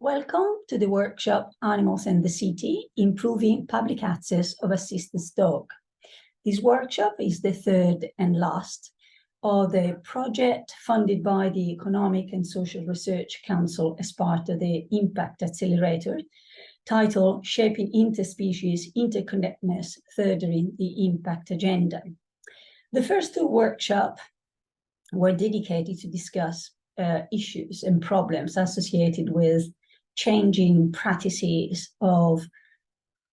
Welcome to the workshop Animals and the City, Improving Public Access of Assistance Dog. This workshop is the third and last of the project funded by the Economic and Social Research Council as part of the Impact Accelerator, titled Shaping Interspecies Interconnectedness, Furthering the Impact Agenda. The first two workshops were dedicated to discuss issues and problems associated with changing practices of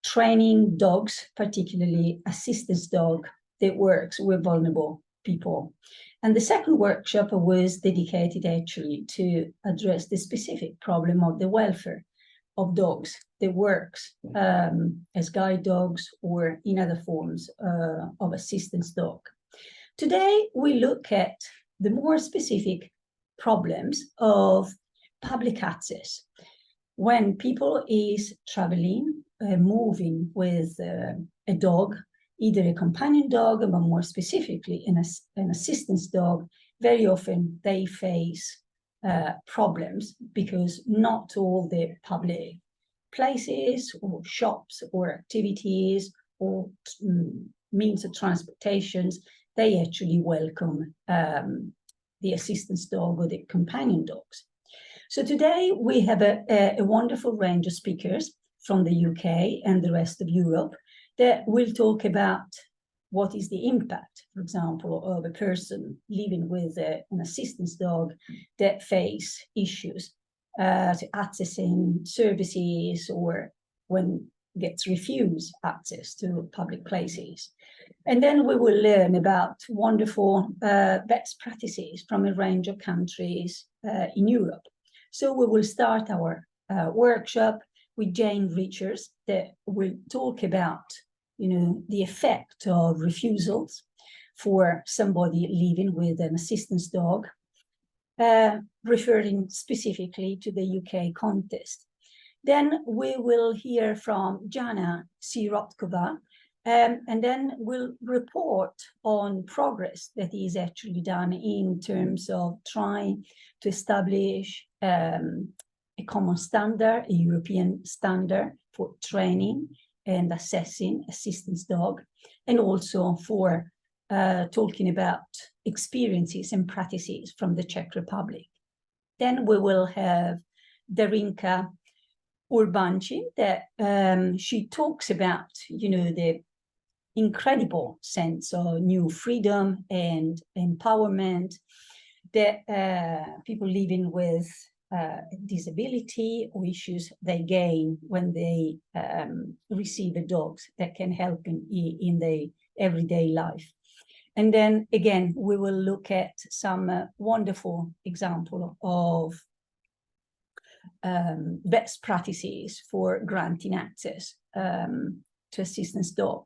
training dogs, particularly assistance dog, that works with vulnerable people. And the second workshop was dedicated actually to address the specific problem of the welfare of dogs that works as guide dogs or in other forms of assistance dog. Today, we look at the more specific problems of public access. When people is traveling, moving with a dog, either a companion dog, but more specifically an assistance dog, very often they face problems because not all the public places or shops or activities or means of transportations, they actually welcome the assistance dog or the companion dogs. So today we have a wonderful range of speakers from the UK and the rest of Europe that will talk about what is the impact, for example, of a person living with an assistance dog that face issues to accessing services or when gets refused access to public places. And then we will learn about wonderful best practices from a range of countries in Europe. So we will start our workshop with Jane Richards that will talk about, the effect of refusals for somebody living with an assistance dog, referring specifically to the UK context. Then we will hear from Jana Sirotkova, and then we'll report on progress that is actually done in terms of trying to establish a common standard, a European standard for training and assessing assistance dog, and also for talking about experiences and practices from the Czech Republic. Then we will have Darinka Urbanci that she talks about, the incredible sense of new freedom and empowerment that people living with disability or issues they gain when they receive a dog that can help in their everyday life. And then again, we will look at some wonderful example of best practices for granting access to assistance dog.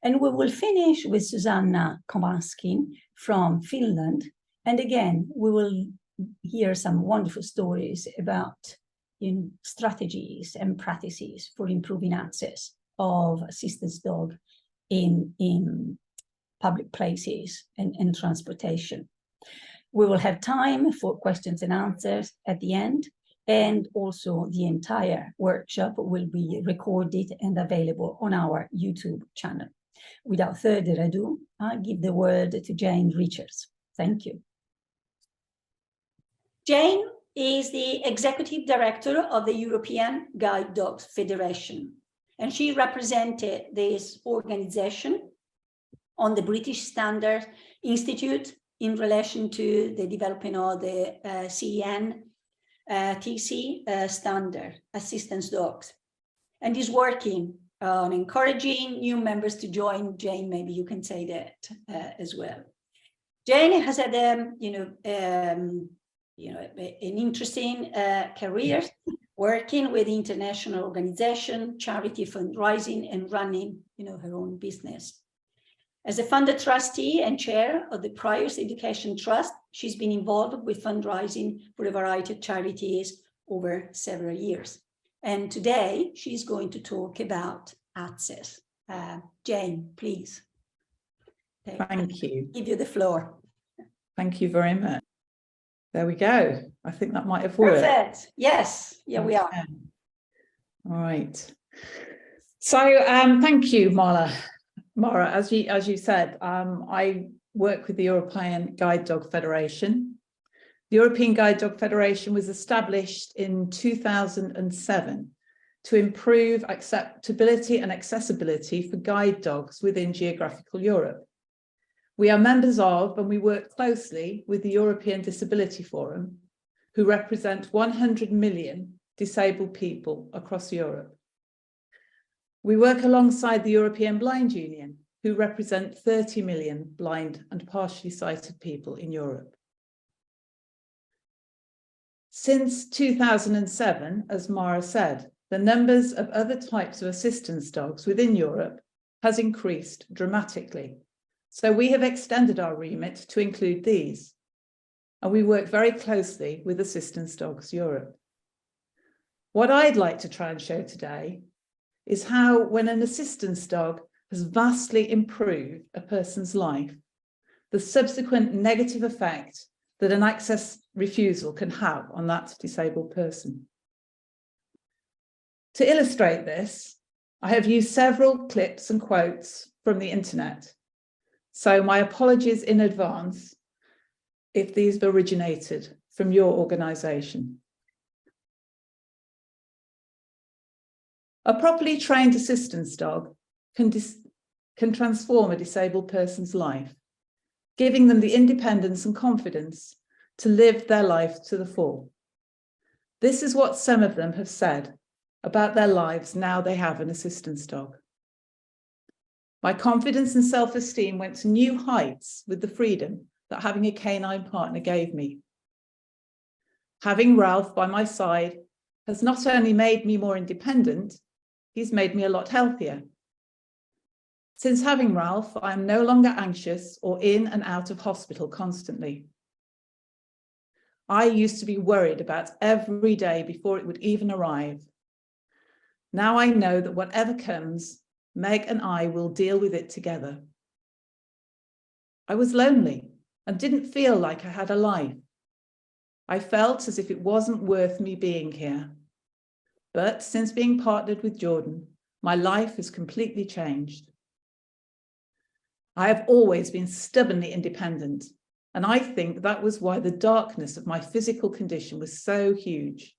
And we will finish with Susanna Komaskin from Finland. And again, we will hear some wonderful stories about strategies and practices for improving access of assistance dog in public places and transportation. We will have time for questions and answers at the end. And also the entire workshop will be recorded and available on our YouTube channel. Without further ado, I give the word to Jane Richards. Thank you. Jane is the Executive Director of the European Guide Dogs Federation, and she represented this organization on the British Standards Institute in relation to the development of the CEN TC standard assistance dogs, and is working on encouraging new members to join. Jane, maybe you can say that as well. Jane has had an interesting career working with international organization, charity fundraising, and running her own business. As a funded trustee and chair of the Priors Education Trust, she's been involved with fundraising for a variety of charities over several years. And today, she's going to talk about access. Jane, please. Thank you. Give you the floor. Thank you very much. There we go. I think that might have worked. Perfect. Yes. Yeah, we are. All right. So thank you, Mara. As you said, I work with the European Guide Dog Federation. The European Guide Dog Federation was established in 2007 to improve acceptability and accessibility for guide dogs within geographical Europe. We are members of, and we work closely with the European Disability Forum, who represent 100 million disabled people across Europe. We work alongside the European Blind Union, who represent 30 million blind and partially sighted people in Europe. Since 2007, as Mara said, the numbers of other types of assistance dogs within Europe has increased dramatically. So we have extended our remit to include these, and we work very closely with Assistance Dogs Europe. What I'd like to try and show today is how, when an assistance dog has vastly improved a person's life, the subsequent negative effect that an access refusal can have on that disabled person. To illustrate this, I have used several clips and quotes from the internet. So my apologies in advance if these originated from your organisation. A properly trained assistance dog can transform a disabled person's life, giving them the independence and confidence to live their life to the full. This is what some of them have said about their lives now they have an assistance dog. My confidence and self-esteem went to new heights with the freedom that having a canine partner gave me. Having Ralph by my side has not only made me more independent, he's made me a lot healthier. Since having Ralph, I am no longer anxious or in and out of hospital constantly. I used to be worried about every day before it would even arrive. Now I know that whatever comes, Meg and I will deal with it together. I was lonely and didn't feel like I had a life. I felt as if it wasn't worth me being here. But since being partnered with Jordan, my life has completely changed. I have always been stubbornly independent, and I think that was why the darkness of my physical condition was so huge.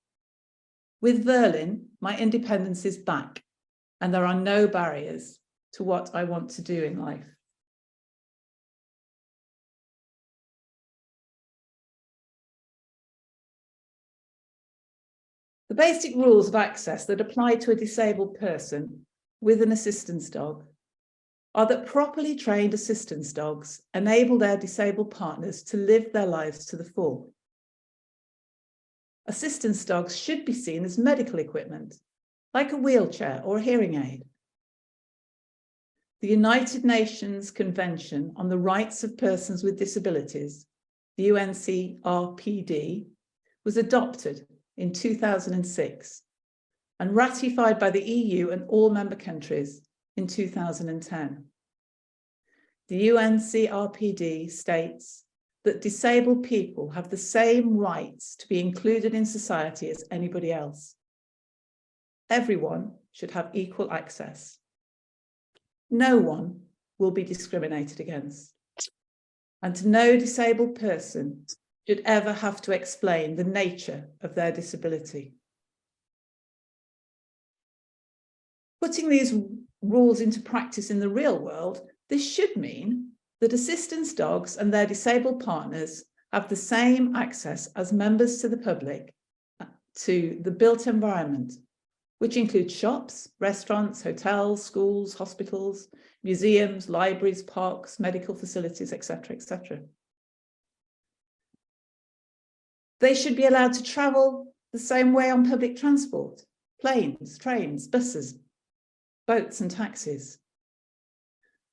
With Verlin, my independence is back, and there are no barriers to what I want to do in life. The basic rules of access that apply to a disabled person with an assistance dog are that properly trained assistance dogs enable their disabled partners to live their lives to the full. Assistance dogs should be seen as medical equipment, like a wheelchair or a hearing aid. The United Nations Convention on the Rights of Persons with Disabilities, the UNCRPD, was adopted in 2006 and ratified by the EU and all member countries in 2010. The UNCRPD states that disabled people have the same rights to be included in society as anybody else. Everyone should have equal access. No one will be discriminated against. And no disabled person should ever have to explain the nature of their disability. Putting these rules into practice in the real world, this should mean that assistance dogs and their disabled partners have the same access as members to the public to the built environment, which includes shops, restaurants, hotels, schools, hospitals, museums, libraries, parks, medical facilities, etc., etc. They should be allowed to travel the same way on public transport, planes, trains, buses, boats and taxis.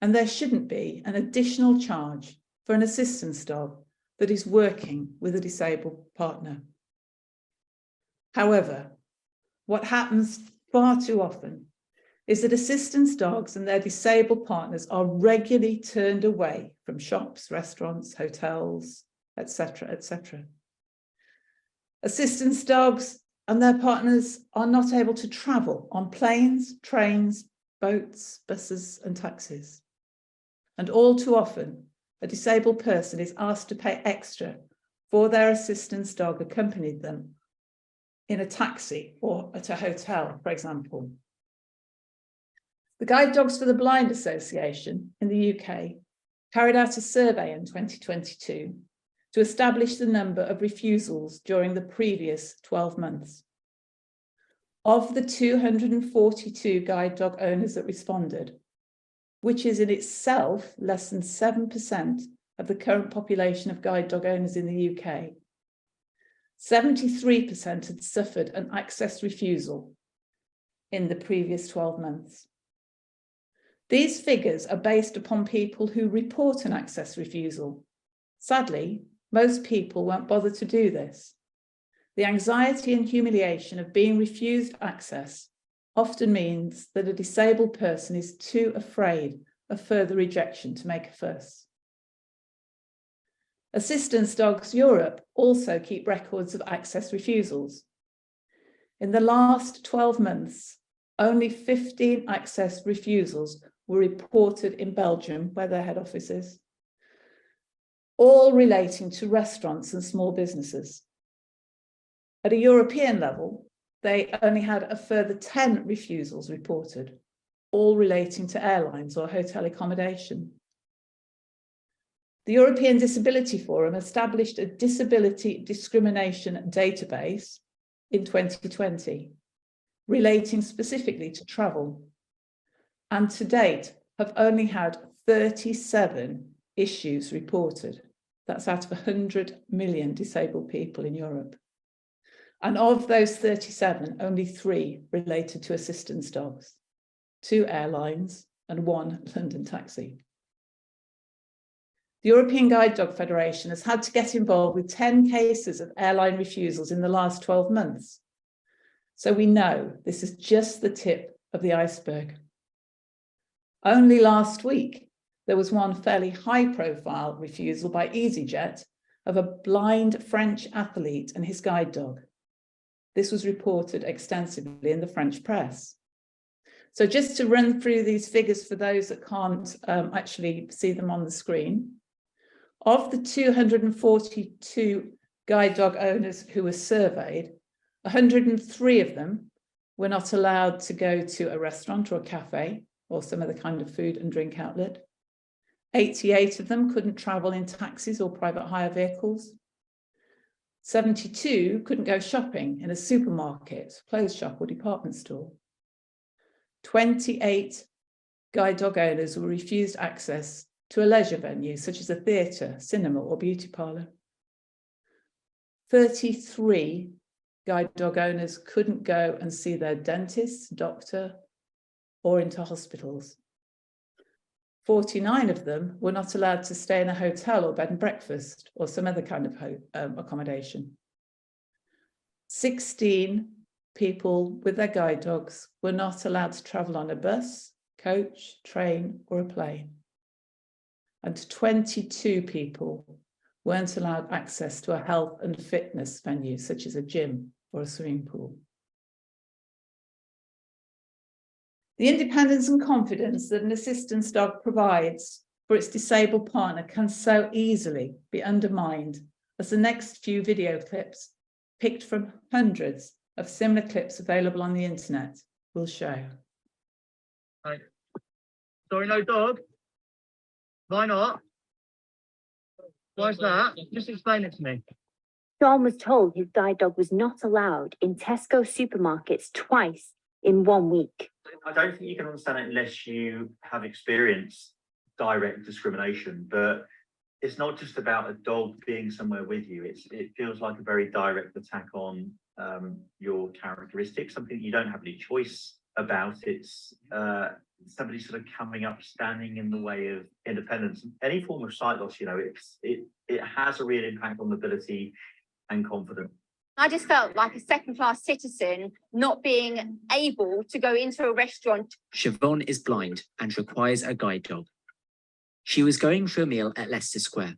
And there shouldn't be an additional charge for an assistance dog that is working with a disabled partner. However, what happens far too often is that assistance dogs and their disabled partners are regularly turned away from shops, restaurants, hotels, etc., etc. Assistance dogs and their partners are not able to travel on planes, trains, boats, buses, and taxis. And all too often, a disabled person is asked to pay extra for their assistance dog accompanied them in a taxi or at a hotel, for example. The Guide Dogs for the Blind Association in the UK carried out a survey in 2022 to establish the number of refusals during the previous 12 months. Of the 242 guide dog owners that responded, which is in itself less than 7% of the current population of guide dog owners in the UK, 73% had suffered an access refusal in the previous 12 months. These figures are based upon people who report an access refusal. Sadly, most people won't bother to do this. The anxiety and humiliation of being refused access often means that a disabled person is too afraid of further rejection to make a fuss. Assistance Dogs Europe also keep records of access refusals. In the last 12 months, only 15 access refusals were reported in Belgium, where their head office is, all relating to restaurants and small businesses. At a European level, they only had a further 10 refusals reported, all relating to airlines or hotel accommodation. The European Disability Forum established a disability discrimination database in 2020, relating specifically to travel, and to date have only had 37 issues reported. That's out of 100 million disabled people in Europe. And of those 37, only 3 related to assistance dogs, 2 airlines and 1 London taxi. The European Guide Dog Federation has had to get involved with 10 cases of airline refusals in the last 12 months. So we know this is just the tip of the iceberg. Only last week, there was one fairly high-profile refusal by EasyJet of a blind French athlete and his guide dog. This was reported extensively in the French press. So just to run through these figures for those that can't actually see them on the screen, of the 242 guide dog owners who were surveyed, 103 of them were not allowed to go to a restaurant or a cafe or some other kind of food and drink outlet. 88 of them couldn't travel in taxis or private hire vehicles. 72 couldn't go shopping in a supermarket, clothes shop or department store. 28 guide dog owners were refused access to a leisure venue, such as a theatre, cinema or beauty parlour. 33 guide dog owners couldn't go and see their dentist, doctor, or into hospitals. 49 of them were not allowed to stay in a hotel or bed and breakfast or some other kind of accommodation. 16 people with their guide dogs were not allowed to travel on a bus, coach, train, or a plane. And 22 people weren't allowed access to a health and fitness venue, such as a gym or a swimming pool. The independence and confidence that an assistance dog provides for its disabled partner can so easily be undermined, as the next few video clips, picked from hundreds of similar clips available on the internet, will show. Right. Sorry, no dog? Why not? Why is that? Just explain it to me. Sean was told his guide dog was not allowed in Tesco supermarkets twice in 1 week. I don't think you can understand it unless you have experienced direct discrimination, but it's not just about a dog being somewhere with you. It feels like a very direct attack on your characteristics, something you don't have any choice about. It's somebody sort of coming up, standing in the way of independence. Any form of sight loss, you know, it has a real impact on mobility and confidence. I just felt like a second-class citizen not being able to go into a restaurant. Siobhan is blind and requires a guide dog. She was going for a meal at Leicester Square.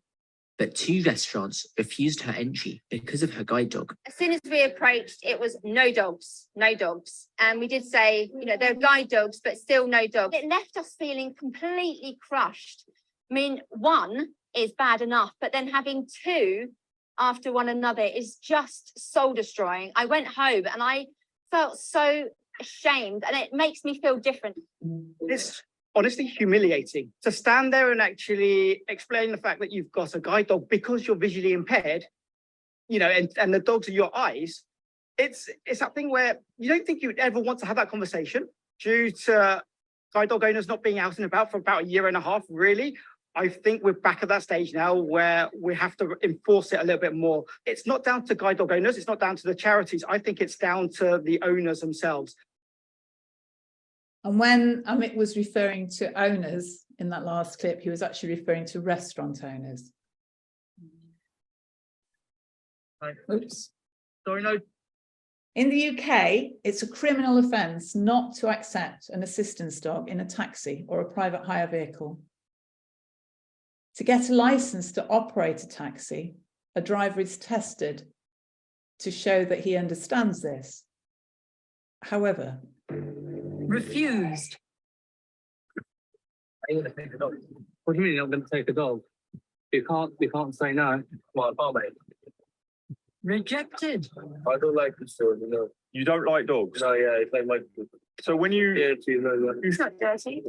but 2 restaurants refused her entry because of her guide dog. As soon as we approached, it was no dogs, no dogs. And we did say, you know, they're guide dogs, but still no dogs. It left us feeling completely crushed. I mean, 1 is bad enough, but then having 2 after one another is just soul destroying. I went home and I felt so ashamed, and it makes me feel different. It's honestly humiliating to stand there and actually explain the fact that you've got a guide dog because you're visually impaired, you know, and the dogs are your eyes. It's something where you don't think you'd ever want to have that conversation due to guide dog owners not being out and about for about 1.5 years, really. I think we're back at that stage now where we have to enforce it a little bit more. It's not down to guide dog owners, it's not down to the charities. I think it's down to the owners themselves. And when Amit was referring to owners in that last clip, he was actually referring to restaurant owners. Oops. Sorry, no. In the UK, it's a criminal offence not to accept an assistance dog in a taxi or a private hire vehicle. To get a licence to operate a taxi, a driver is tested to show that he understands this. However, refused. I'm going to take a dog. What do you mean I'm going to take a dog? You can't say no. Well, I can't, mate. Rejected. I don't like this dog, you know. You don't like dogs? No, yeah, it's like so when you... Yeah, It's not dirty.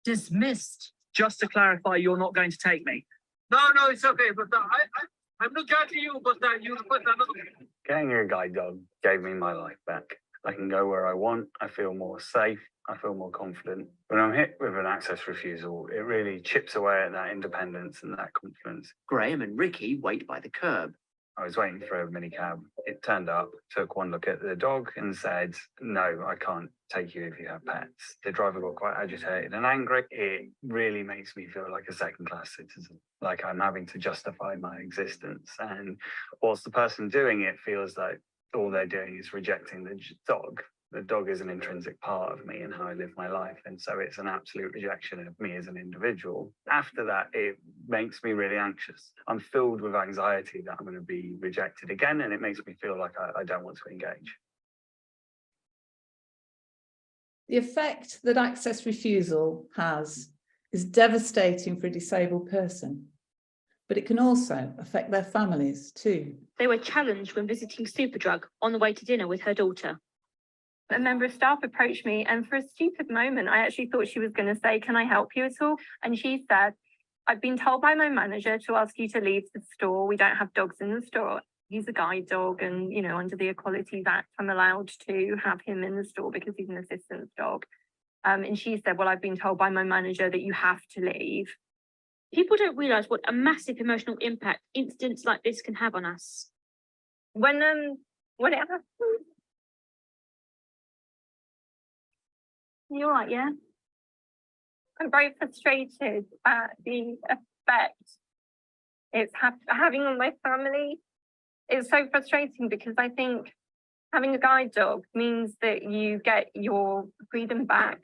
Dismissed. Just to clarify, you're not going to take me? No, it's okay, but I'm not judging you, but you put another... Getting a guide dog gave me my life back. I can go where I want. I feel more safe. I feel more confident. When I'm hit with an access refusal, it really chips away at that independence and that confidence. Graham and Ricky wait by the curb. I was waiting for a minicab. It turned up, took one look at the dog and said, no, I can't take you if you have pets. The driver got quite agitated and angry. It really makes me feel like a second-class citizen, like I'm having to justify my existence. And whilst the person doing it feels like all they're doing is rejecting the dog is an intrinsic part of me and how I live my life. And so it's an absolute rejection of me as an individual. After that, it makes me really anxious. I'm filled with anxiety that I'm going to be rejected again, and it makes me feel like I don't want to engage. the effect that access refusal has is devastating for a disabled person, but it can also affect their families too. They were challenged when visiting Superdrug on the way to dinner with her daughter. A member of staff approached me, and for a stupid moment, I actually thought she was going to say, "Can I help you at all?" And she said, "I've been told by my manager to ask you to leave the store. We don't have dogs in the store. He's a guide dog, and, you know, under the Equalities Act, I'm allowed to have him in the store because he's an assistance dog." And she said, "Well, I've been told by my manager that you have to leave." People don't realise what a massive emotional impact incidents like this can have on us. When it happened, you're right, yeah. I'm very frustrated at the effect it's having on my family. It's so frustrating because I think having a guide dog means that you get your freedom back,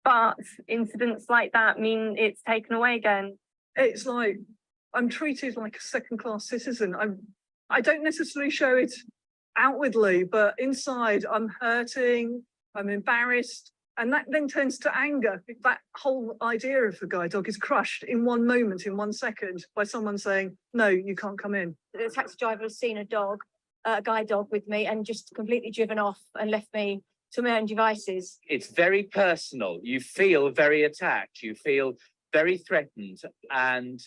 but incidents like that mean it's taken away again. It's like I'm treated like a second-class citizen. I don't necessarily show it outwardly, but inside I'm hurting, I'm embarrassed, and that then turns to anger. That whole idea of the guide dog is crushed in one moment, in 1 second, by someone saying, "No, you can't come in." The taxi driver has seen a guide dog with me, and just completely driven off and left me to my own devices. It's very personal. You feel very attacked. You feel very threatened, and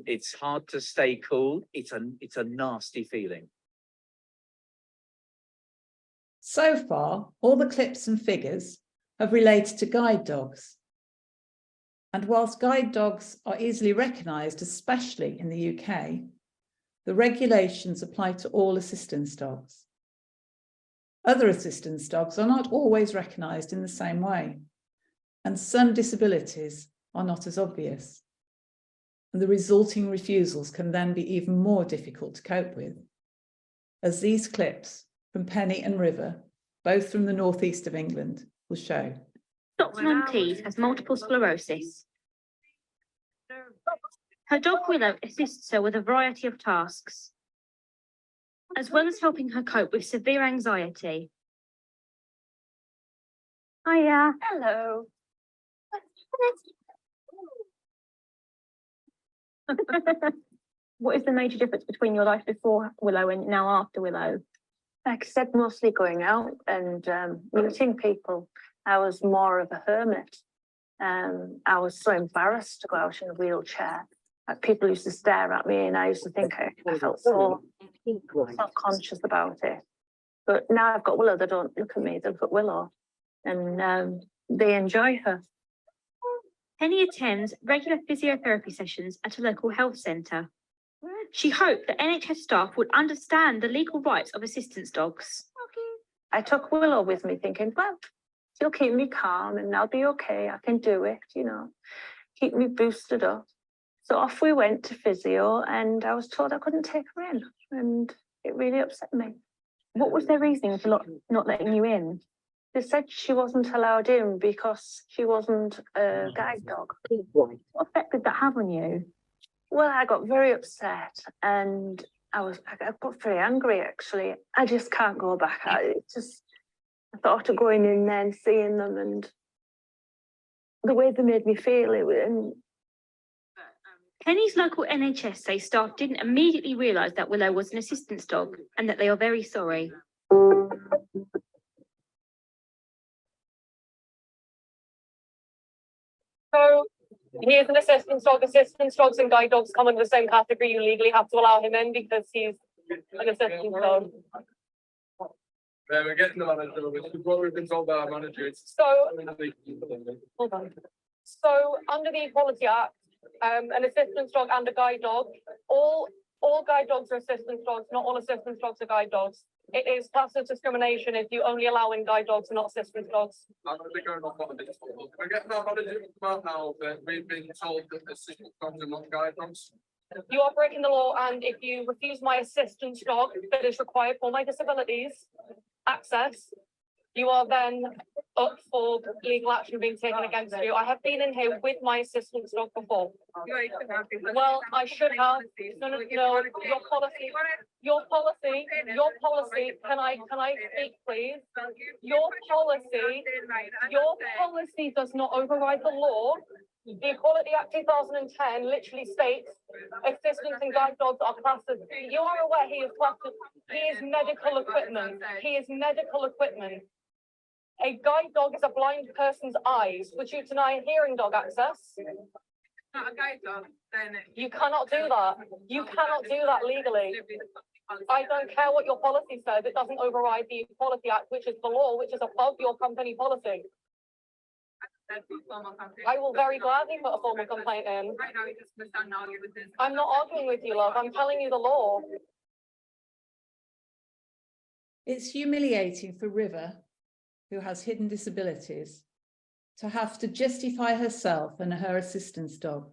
it's hard to stay cool. It's a nasty feeling. So far, all the clips and figures have related to guide dogs. And whilst guide dogs are easily recognised, especially in the UK, the regulations apply to all assistance dogs. Other assistance dogs are not always recognised in the same way, and some disabilities are not as obvious. And the resulting refusals can then be even more difficult to cope with, as these clips from Penny and River, both from the northeast of England, will show. Dr. Monteith has multiple sclerosis. Her dog Willow assists her with a variety of tasks, as well as helping her cope with severe anxiety. Hiya. Hello. What is the major difference between your life before Willow and now after Willow? Like I said, mostly going out and meeting people. I was more of a hermit. I was so embarrassed to go out in a wheelchair. Like people used to stare at me and I used to think I felt so self-conscious about it. But now I've got Willow, they don't look at me, they look at Willow and they enjoy her. Penny attends regular physiotherapy sessions at a local health centre. She hoped that NHS staff would understand the legal rights of assistance dogs. I took Willow with me thinking, well, she'll keep me calm and I'll be okay, I can do it, you know, keep me boosted up. So off we went to physio and I was told I couldn't take her in and it really upset me. What was their reasoning for not letting you in? They said she wasn't allowed in because she wasn't a guide dog. What effect did that have on you? Well, I got very upset and I got very angry actually. I just can't go back. I thought of going in there and seeing them and the way they made me feel it. And Penny's local NHS say staff didn't immediately realise that Willow was an assistance dog and that they are very sorry. So he's an assistance dog. Assistance dogs and guide dogs come under the same category. You legally have to allow him in because he's an assistance dog. Yeah, we're getting the manager, which is what we've been told by our managers. So, hold on. So under the Equality Act, an assistance dog and a guide dog, all guide dogs are assistance dogs, not all assistance dogs are guide dogs. It is classed as discrimination if you only allow in guide dogs and not assistance dogs. I'm going to be going off on this. We're getting our manager to come out now that we've been told that assistance dogs are not guide dogs. You are breaking the law, and if you refuse my assistance dog that is required for my disabilities access, you are then up for legal action being taken against you. I have been in here with my assistance dog before. Well, I should have. No, your policy, can I speak, please? Your policy does not override the law. The Equality Act 2010 literally states assistance and guide dogs are classed as, you are aware he is classed as, he is medical equipment. He is medical equipment. A guide dog is a blind person's eyes. Would you deny hearing dog access? Not a guide dog, then you cannot do that. You cannot do that legally. I don't care what your policy says. It doesn't override the Equality Act, which is the law, which is above your company policy. I will very gladly put a formal complaint in. Right now, you just stand arguing with this. I'm not arguing with you, love. I'm telling you the law. It's humiliating for River, who has hidden disabilities, to have to justify herself and her assistance dog.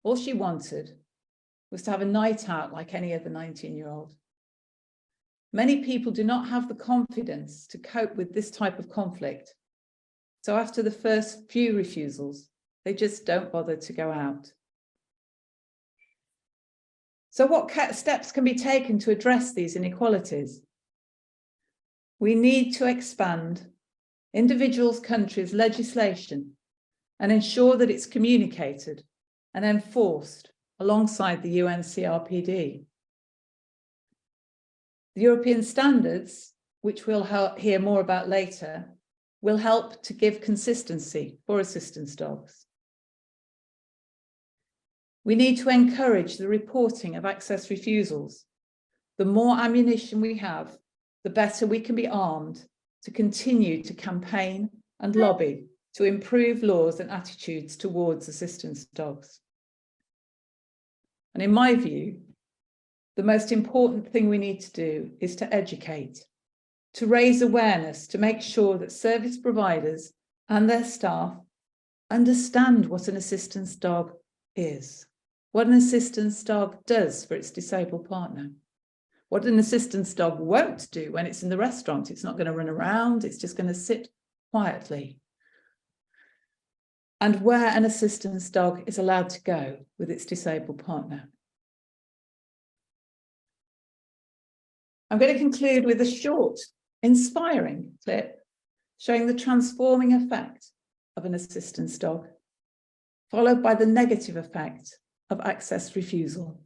All she wanted was to have a night out like any other 19-year-old. Many people do not have the confidence to cope with this type of conflict. So after the first few refusals, they just don't bother to go out. So what steps can be taken to address these inequalities? We need to expand individuals' countries' legislation and ensure that it's communicated and enforced alongside the UN CRPD. The European standards, which we'll hear more about later, will help to give consistency for assistance dogs. We need to encourage the reporting of access refusals. The more ammunition we have, the better we can be armed to continue to campaign and lobby to improve laws and attitudes towards assistance dogs. And in my view, the most important thing we need to do is to educate, to raise awareness, to make sure that service providers and their staff understand what an assistance dog is, what an assistance dog does for its disabled partner, what an assistance dog won't do when it's in the restaurant. It's not going to run around, it's just going to sit quietly. and where an assistance dog is allowed to go with its disabled partner. I'm going to conclude with a short, inspiring clip showing the transforming effect of an assistance dog, followed by the negative effect of access refusal.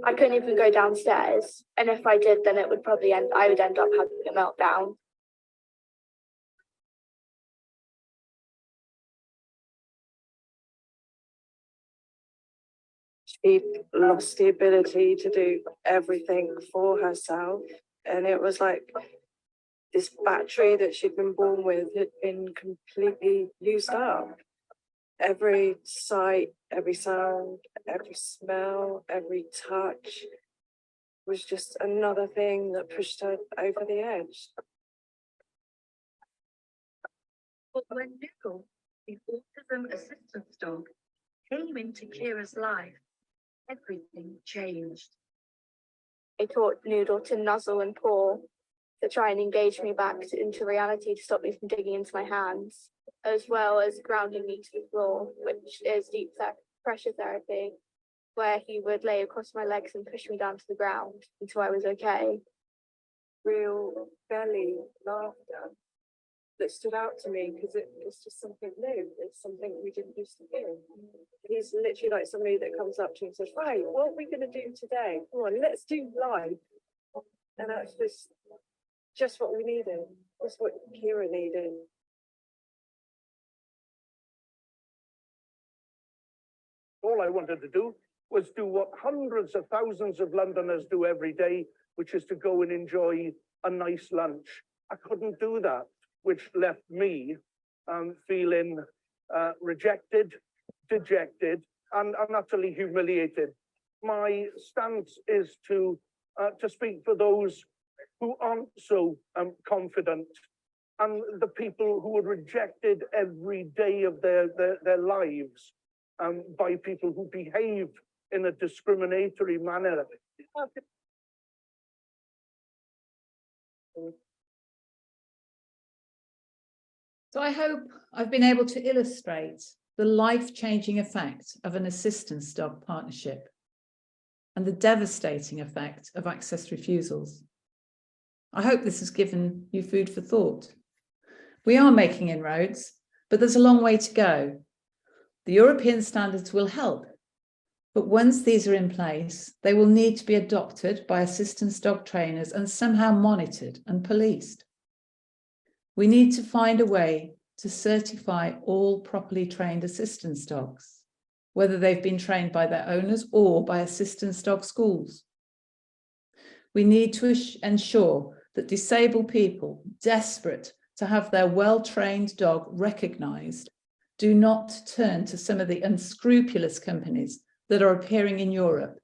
I couldn't even go downstairs, and if I did, then it would probably I would end up having a meltdown. She lost the ability to do everything for herself, and it was like this battery that she'd been born with had been completely used up. Every sight, every sound, every smell, every touch was just another thing that pushed her over the edge. But when Noodle, the autism assistance dog, came into Kira's life, everything changed. I taught Noodle to nuzzle and paw to try and engage me back into reality, to stop me from digging into my hands, as well as grounding me to the floor, which is deep pressure therapy, where he would lay across my legs and push me down to the ground until I was okay. Real belly laughter that stood out to me because it was just something new. It's something we didn't used to do. He's literally like somebody that comes up to you and says, right, what are we going to do today? Come on, let's do live. And that's just what we needed. That's what Kira needed. All I wanted to do was do what hundreds of thousands of Londoners do every day, which is to go and enjoy a nice lunch. I couldn't do that, which left me feeling rejected, dejected, and utterly humiliated. My stance is to speak for those who aren't so confident, and the people who are rejected every day of their lives by people who behave in a discriminatory manner. So I hope I've been able to illustrate the life-changing effect of an assistance dog partnership and the devastating effect of access refusals. I hope this has given you food for thought. We are making inroads, but there's a long way to go. The European standards will help, but once these are in place, they will need to be adopted by assistance dog trainers and somehow monitored and policed. We need to find a way to certify all properly trained assistance dogs, whether they've been trained by their owners or by assistance dog schools. We need to ensure that disabled people desperate to have their well-trained dog recognised do not turn to some of the unscrupulous companies that are appearing in Europe,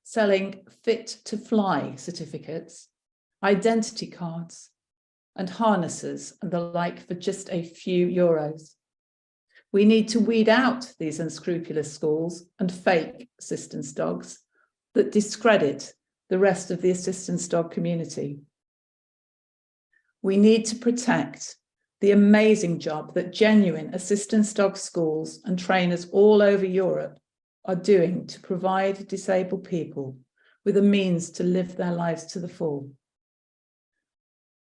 selling fit-to-fly certificates, identity cards, and harnesses and the like for just a few euros. We need to weed out these unscrupulous schools and fake assistance dogs that discredit the rest of the assistance dog community. We need to protect the amazing job that genuine assistance dog schools and trainers all over Europe are doing to provide disabled people with a means to live their lives to the full.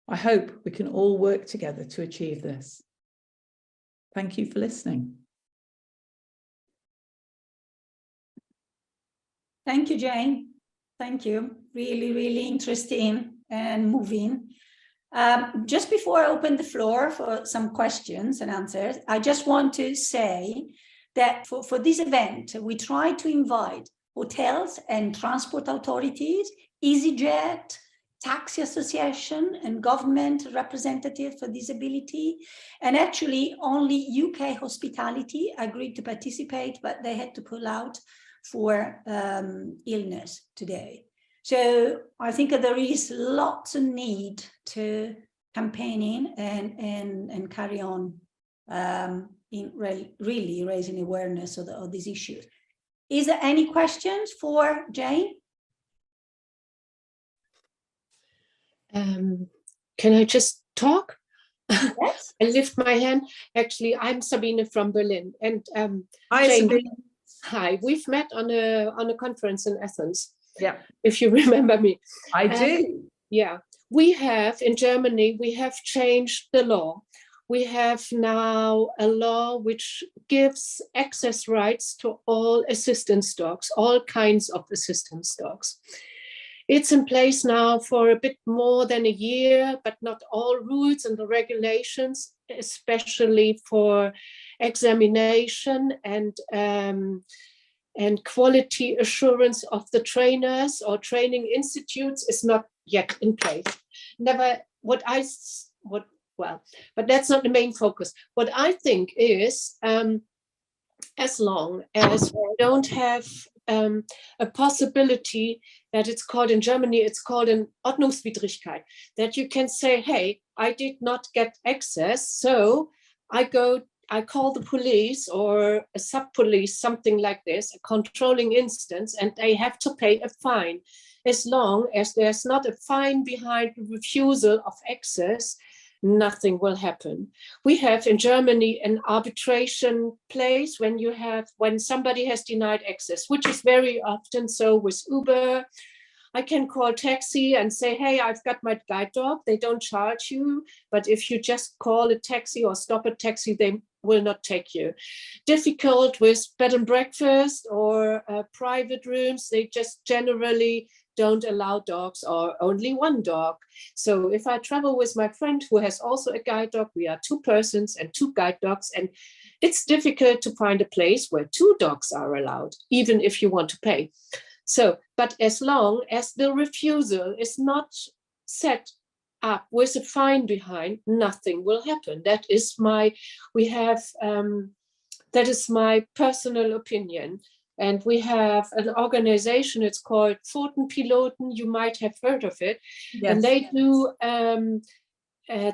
I hope we can all work together to achieve this. Thank you for listening. Thank you, Jane. Thank you. Really, really interesting and moving. Just before I open the floor for some questions and answers, I just want to say that for this event, we try to invite hotels and transport authorities, EasyJet, taxi association and government representative for disability. And actually only UK Hospitality agreed to participate, but they had to pull out for illness today. So I think that there is lots of need to campaigning and carry on in really raising awareness of these issues. Is there any questions for Jane? Can I just talk? Yes. I lift my hand. Actually, I'm Sabine from Berlin. And Hi, Jane, Sabine. hi. We've met on a conference in Athens. Yeah. If you remember me. I do. Yeah. We have in Germany, we have changed the law. We have now a law which gives access rights to all assistance dogs, all kinds of assistance dogs. It's in place now for a bit more than a year, but not all rules and the regulations, especially for examination and quality assurance of the trainers or training institutes is not yet in place. But that's not the main focus. What I think is, as long as we don't have a possibility that it's called in Germany, it's called an Ordnungswidrigkeit, that you can say, hey, I did not get access, so I call the police or a sub-police, something like this, a controlling instance, and they have to pay a fine. As long as there's not a fine behind the refusal of access, nothing will happen. We have in Germany an arbitration place when somebody has denied access, which is very often so with Uber. I can call taxi and say, hey, I've got my guide dog. They don't charge you. But if you just call a taxi or stop a taxi, they will not take you. Difficult with bed and breakfast or private rooms. They just generally don't allow dogs or only one dog. So if I travel with my friend who has also a guide dog, we are 2 persons and 2 guide dogs. And it's difficult to find a place where 2 dogs are allowed, even if you want to pay. So, but as long as the refusal is not set up with a fine behind, nothing will happen. That is my personal opinion. And we have an organization, it's called Pfotenpiloten, you might have heard of it. Yes. And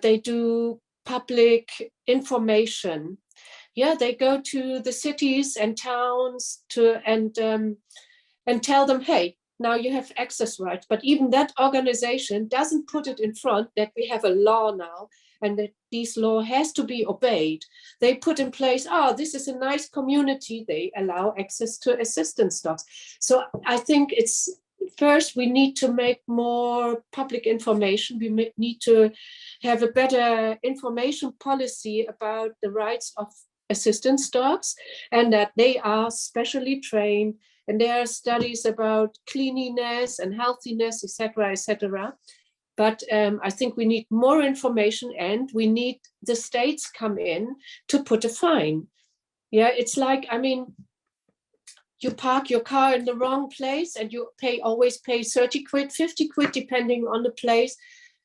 they do public information. Yeah, they go to the cities and towns and tell them, hey, now you have access rights. But even that organization doesn't put it in front that we have a law now and that this law has to be obeyed. They put in place, this is a nice community. They allow access to assistance dogs. So I think first we need to make more public information. We need to have a better information policy about the rights of assistance dogs and that they are specially trained. And there are studies about cleanliness and healthiness, etc., etc. But I think we need more information and we need the states come in to put a fine. Yeah, it's like, you park your car in the wrong place and you always pay 30 quid, 50 quid, depending on the place.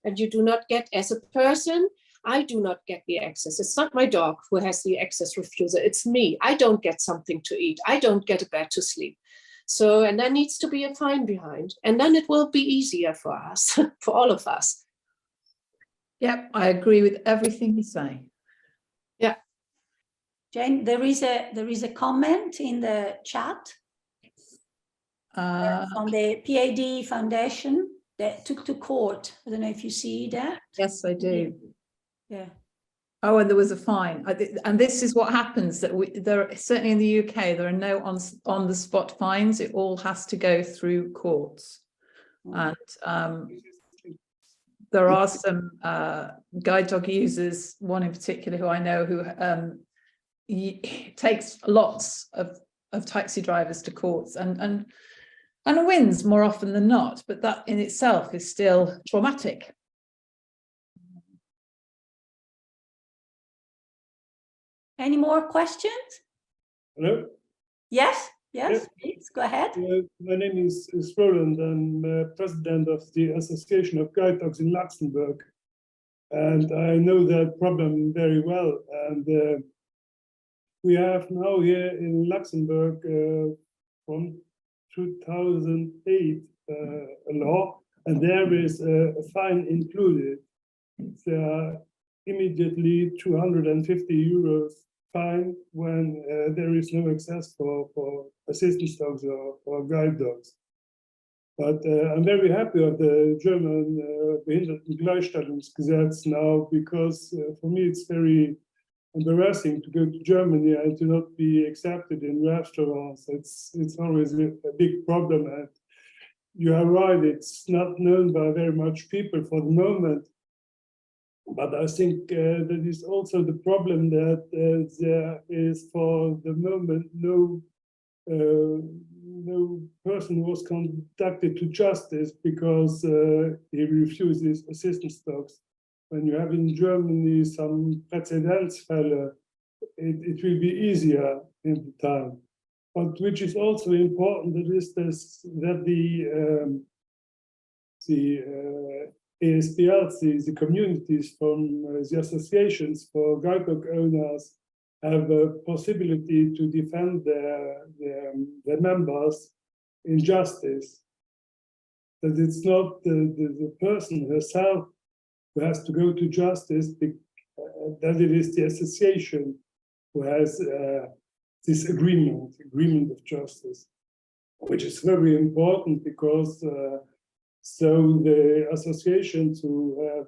And you do not get, as a person, I do not get the access. It's not my dog who has the access refusal. It's me. I don't get something to eat. I don't get a bed to sleep. So, and there needs to be a fine behind. And then it will be easier for us, for all of us. Yep, I agree with everything you say. Yeah. Jane, there is a comment in the chat from the PAD Foundation that took to court. I don't know if you see that. Yes, I do. Yeah. Oh, and there was a fine. And this is what happens, that there certainly in the UK, there are no on-the-spot fines. It all has to go through courts. And there are some guide dog users, one in particular who I know, who takes lots of taxi drivers to courts and wins more often than not. But that in itself is still traumatic. Any more questions? Hello? Yes, please, go ahead. My name is Roland. I'm president of the Association of Guide Dogs in Luxembourg. And I know that problem very well. And we have now here in Luxembourg from 2008 a law, and there is a fine included. There are immediately 250 euros fine when there is no access for assistance dogs or guide dogs. But I'm very happy of the German Behindertengleichstellungsgesetz now, because for me it's very embarrassing to go to Germany and to not be accepted in restaurants. It's always a big problem, and you are right, it's not known by very much people for the moment. But I think that is also the problem, that there is for the moment no person was conducted to justice because he refuses assistance dogs. When you have in Germany some Präzedenzfälle, it will be easier in the time. But which is also important, that is this, that the ESPLs, the communities from the associations for guide dog owners, have a possibility to defend their members in justice. That it's not the person herself who has to go to justice, that it is the association who has this agreement of justice, which is very important because so the associations who have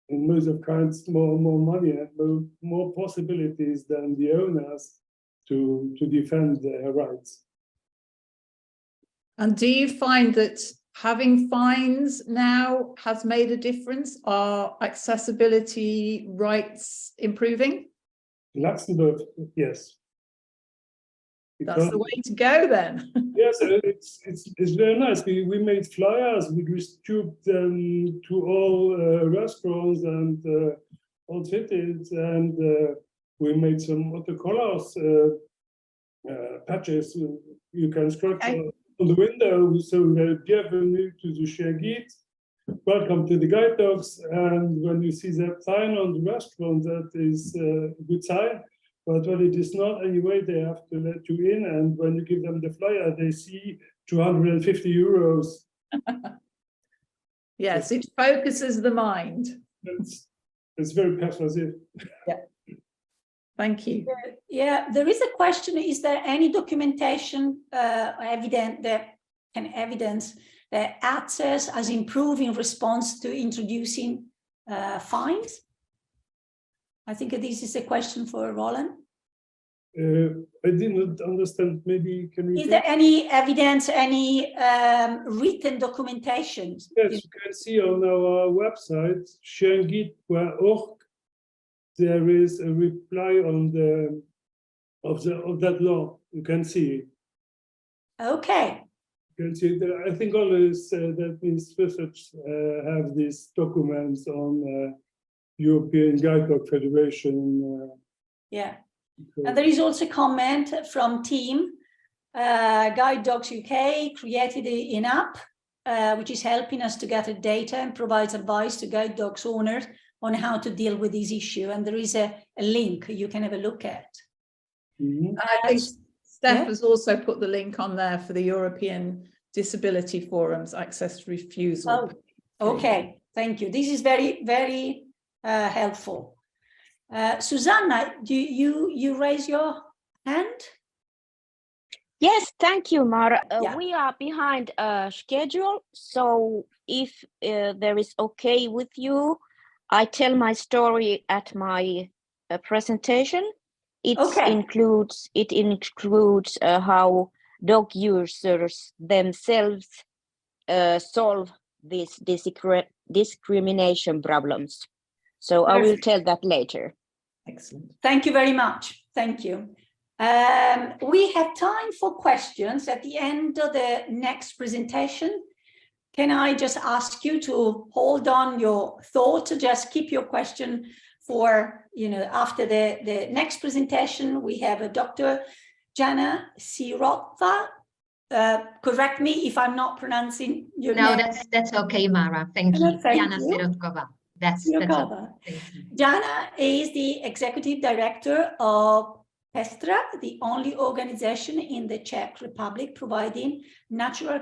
in most of kinds more money and more possibilities than the owners to defend their rights. And do you find that having fines now has made a difference? Are accessibility rights improving? In Luxembourg, yes. That's the way to go then. Yes, it's very nice. We made flyers, we distributed them to all restaurants and all cities, and we made some watercolors patches you can scratch on the window. So bienvenue to the Cher Guide, welcome to the guide dogs. And when you see that sign on the restaurant, that is a good sign. But when it is not, anyway, they have to let you in. And when you give them the flyer, they see 250 euros. Yes, it focuses the mind. It's very persuasive. Yeah. Thank you. Yeah, there is a question. Is there any documentation evident that can evidence that access has improved in response to introducing fines? I think this is a question for Roland. I didn't understand. Maybe can you? Is there any evidence, any written documentation? Yes, you can see on our website, Schenguide.org, there is a reply on of that law. You can see it. Okay. You can see that. I think always that means research have these documents on European Guide Dog Federation. Yeah. And there is also a comment from team Guide Dogs UK created an app which is helping us to gather data and provides advice to guide dogs owners on how to deal with this issue. And there is a link you can have a look at. Mm-hmm. I think Steph has also put the link on there for the European Disability Forum's Access to Refusal. Oh, okay, thank you. This is very, very helpful. Susanna, do you raise your hand? Yes, thank you, Mara. Yeah. We are behind schedule, so if there is okay with you, I tell my story at my presentation. It includes how dog users themselves solve these discrimination problems. So I will tell that later. Excellent. Thank you very much. Thank you. We have time for questions at the end of the next presentation. Can I just ask you to hold on your thought, just keep your question for, after the next presentation. We have a Dr. Jana Sirotkova. Correct me if I'm not pronouncing your name. No, that's okay, Mara. Thank you. Jana Sirotkova. That's okay. Jana is the Executive Director of PesTra, the only organization in the Czech Republic providing natural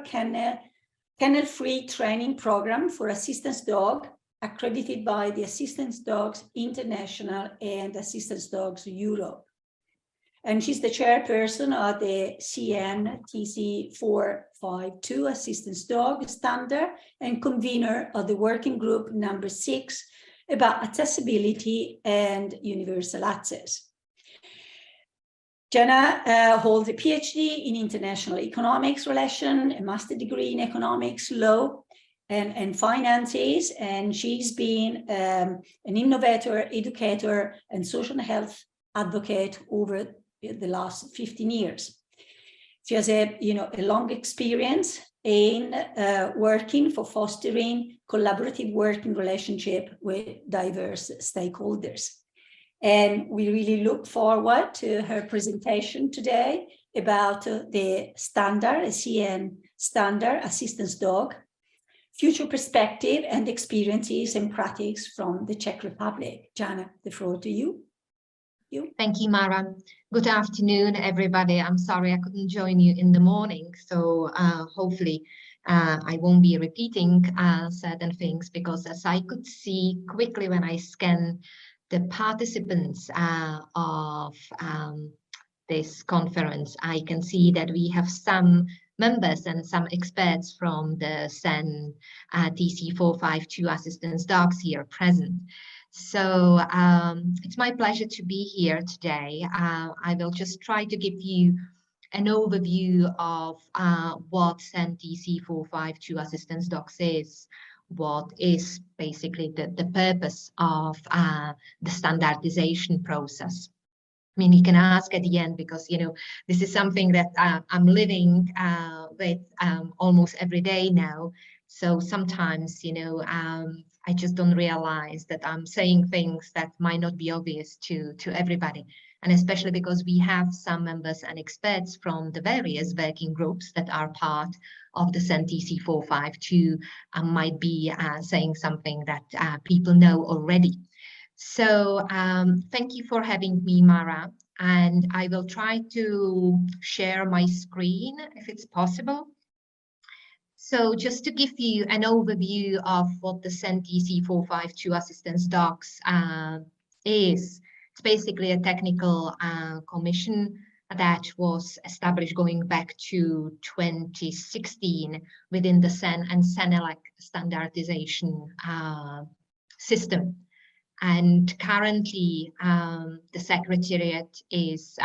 kennel-free training program for assistance dog, accredited by the Assistance Dogs International and Assistance Dogs Europe. And she's the chairperson of the CN-TC 452 Assistance Dog Standard and convener of the working group number 6 about accessibility and universal access. Jana holds a PhD in international economics relation, a master degree in economics, law, and finances, and she's been an innovator, educator, and social health advocate over the last 15 years. She has a long experience in working for fostering collaborative working relationship with diverse stakeholders. And we really look forward to her presentation today about the standard, a CN standard assistance dog, future perspective and experiences and practice from the Czech Republic. Jana, the floor to you. Thank you, Mara. Good afternoon, everybody. I'm sorry I couldn't join you in the morning, so hopefully I won't be repeating certain things, because as I could see quickly when I scanned the participants of this conference, I can see that we have some members and some experts from the CEN TC 452 assistance dogs here present. So it's my pleasure to be here today. I will just try to give you an overview of what CEN TC 452 assistance dogs is, what is basically the purpose of the standardization process. I mean, you can ask at the end, because, this is something that I'm living with almost every day now. So sometimes, I just don't realize that I'm saying things that might not be obvious to everybody. And especially because we have some members and experts from the various working groups that are part of the CEN TC 452 might be saying something that people know already. So thank you for having me, Mara. And I will try to share my screen if it's possible. So just to give you an overview of what the CEN TC 452 assistance dogs is, it's basically a technical commission that was established going back to 2016 within the CEN and CENELEC standardization system. And currently the secretariat is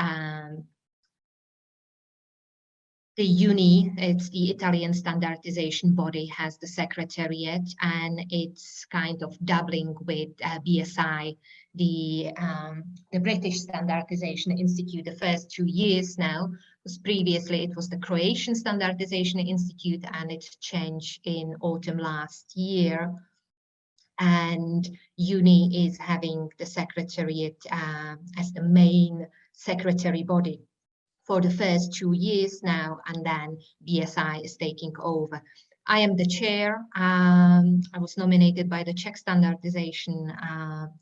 the UNI, it's the Italian standardization body, has the secretariat, and it's kind of doubling with BSI, the British Standardization Institute, the first 2 years now, because previously it was the Croatian Standardization Institute, and it changed in autumn last year. And UNI is having the secretariat as the main secretary body for the first 2 years now, and then BSI is taking over. I am the chair. I was nominated by the Czech Standardization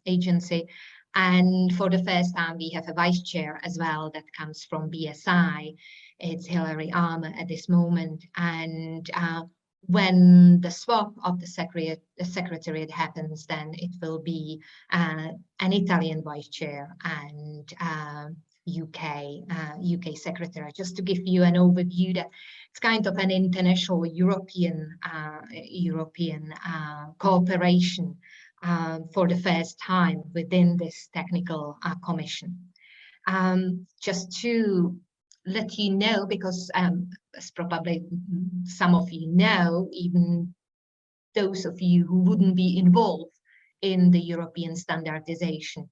Agency, and for the first time we have a vice chair as well that comes from BSI. It's Hilary Armour at this moment, and when the swap of the secretariat happens, then it will be an Italian vice chair and UK secretary. Just to give you an overview, that it's kind of an international European cooperation for the first time within this technical commission. Just to let you know, because as probably some of you know, even those of you who wouldn't be involved in the European standardization,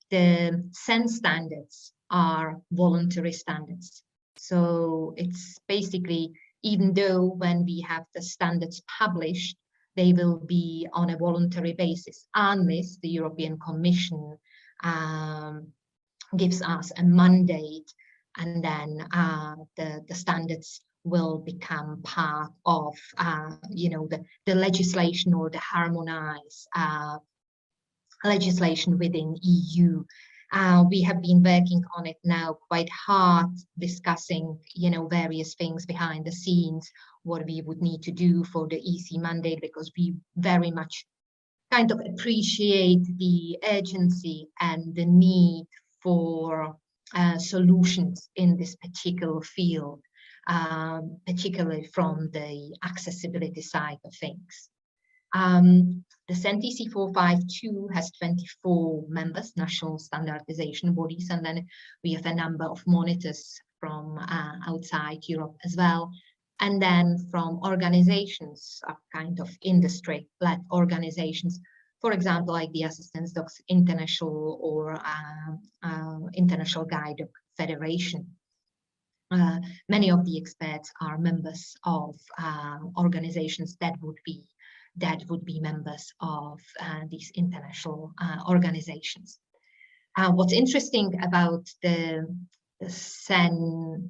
the CEN standards are voluntary standards. So it's basically, even though when we have the standards published, they will be on a voluntary basis, unless the European Commission gives us a mandate, and then the standards will become part of the legislation or the harmonized legislation within EU. We have been working on it now quite hard, discussing various things behind the scenes, what we would need to do for the EC mandate, because we very much kind of appreciate the urgency and the need for solutions in this particular field, particularly from the accessibility side of things. The CEN-TC 452 has 24 members, national standardization bodies, and then we have a number of monitors from outside Europe as well. And then from organizations, kind of industry-led organizations, for example, like the Assistance Dogs International or International Guide Dog Federation. Many of the experts are members of organizations that would be members of these international organizations. What's interesting about the CEN,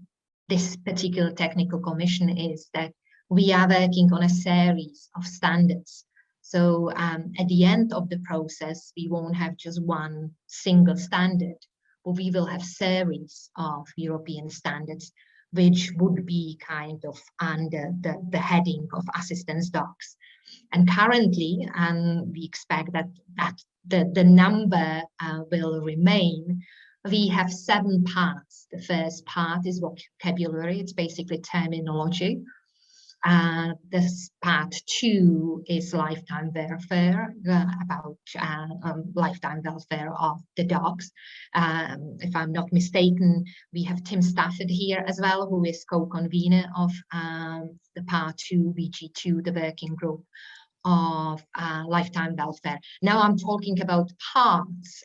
this particular technical commission, is that we are working on a series of standards. So at the end of the process, we won't have just one single standard, but we will have series of European standards, which would be kind of under the heading of assistance dogs. And currently, we expect that the number will remain. We have 7 parts. The first part is vocabulary. It's basically terminology. This part 2 is lifetime welfare, about lifetime welfare of the dogs. If I'm not mistaken, we have Tim Stafford here as well, who is co-convener of the part 2, VG2, the working group of lifetime welfare. Now I'm talking about parts.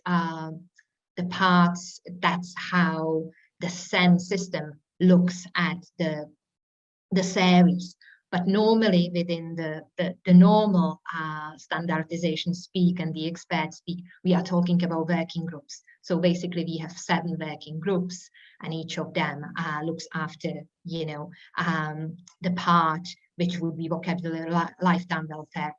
The parts, that's how the CEN system looks at the series. But normally within the normal standardization speak and the experts speak, we are talking about working groups. So basically we have 7 working groups, and each of them looks after, you know, the part which would be vocabulary, lifetime welfare.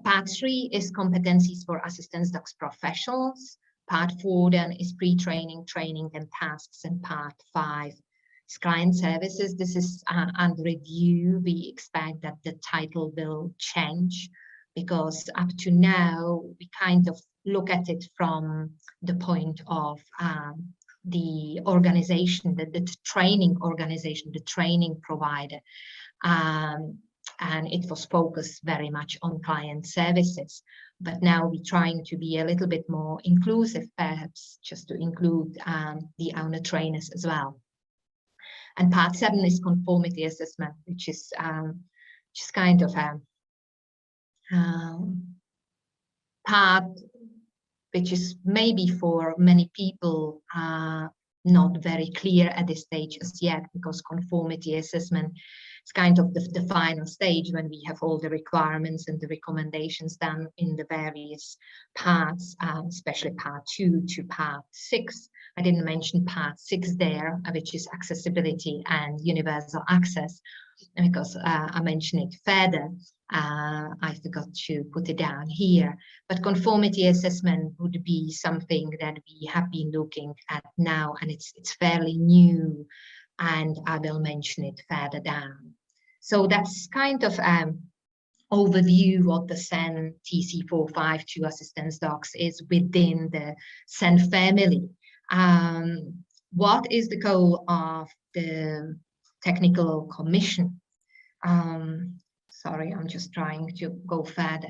Part 3 is competencies for assistance dogs professionals. Part 4 then is pre-training, training and tasks, and part 5 is client services. This is under review. We expect that the title will change, because up to now we kind of look at it from the point of the organization, the training organization, the training provider, and it was focused very much on client services. But now we're trying to be a little bit more inclusive, perhaps just to include the owner trainers as well. And part 7 is conformity assessment, which is just kind of a part which is maybe for many people not very clear at this stage as yet, because conformity assessment is kind of the final stage when we have all the requirements and the recommendations done in the various parts, especially part 2 to part 6. I didn't mention part 6 there, which is accessibility and universal access, because I mentioned it further. I forgot to put it down here, but conformity assessment would be something that we have been looking at now, and it's fairly new, and I will mention it further down. So that's kind of overview what the CEN-TC 452 assistance dogs is within the CEN family. What is the goal of the technical commission? Sorry, I'm just trying to go further.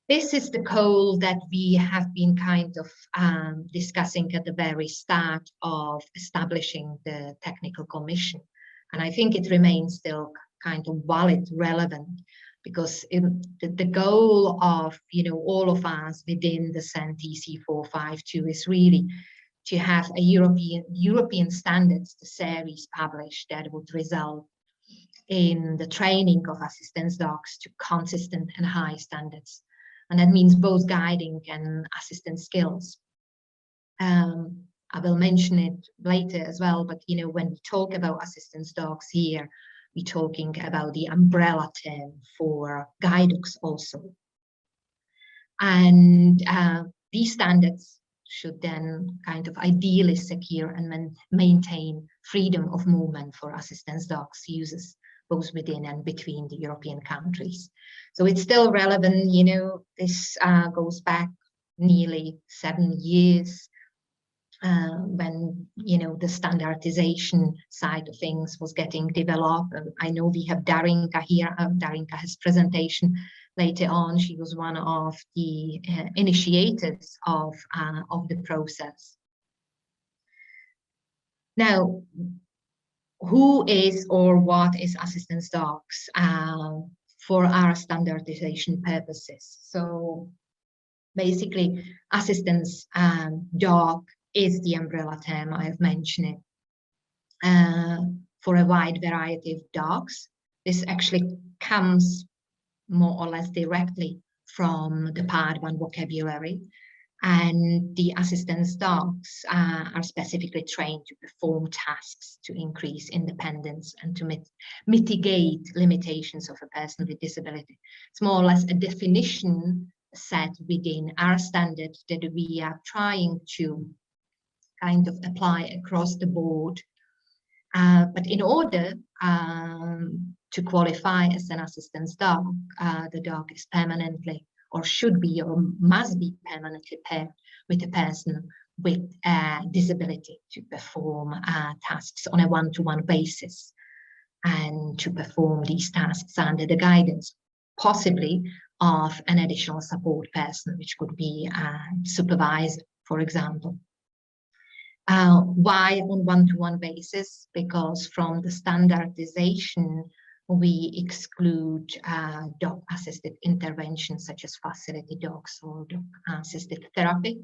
This is the goal that we have been kind of discussing at the very start of establishing the technical commission. And I think it remains still kind of valid, relevant, because the goal of, you know, all of us within the CEN-TC 452 is really to have a European standards, the series published that would result in the training of assistance dogs to consistent and high standards. And that means both guiding and assistance skills. I will mention it later as well, but you know, when we talk about assistance dogs here, we're talking about the umbrella term for guide dogs also. And these standards should then kind of ideally secure and maintain freedom of movement for assistance dogs users, both within and between the European countries. So it's still relevant, you know, this goes back nearly 7 years. when the standardization side of things was getting developed. And I know we have Darinka here. Darinka has presentation later on. She was one of the initiators of the process. Now, who is or what is assistance dogs for our standardization purposes? So basically, assistance dog is the umbrella term. I have mentioned it for a wide variety of dogs. This actually comes more or less directly from the Part 1 vocabulary, and the assistance dogs are specifically trained to perform tasks to increase independence and to mitigate limitations of a person with disability. It's more or less a definition set within our standard that we are trying to kind of apply across the board. But in order to qualify as an assistance dog, the dog is permanently or should be or must be permanently paired with a person with a disability to perform tasks on a one-to-one basis and to perform these tasks under the guidance, possibly of an additional support person, which could be a supervisor, for example. Why on one-to-one basis? Because from the standardization, we exclude dog-assisted interventions such as facility dogs or dog-assisted therapy,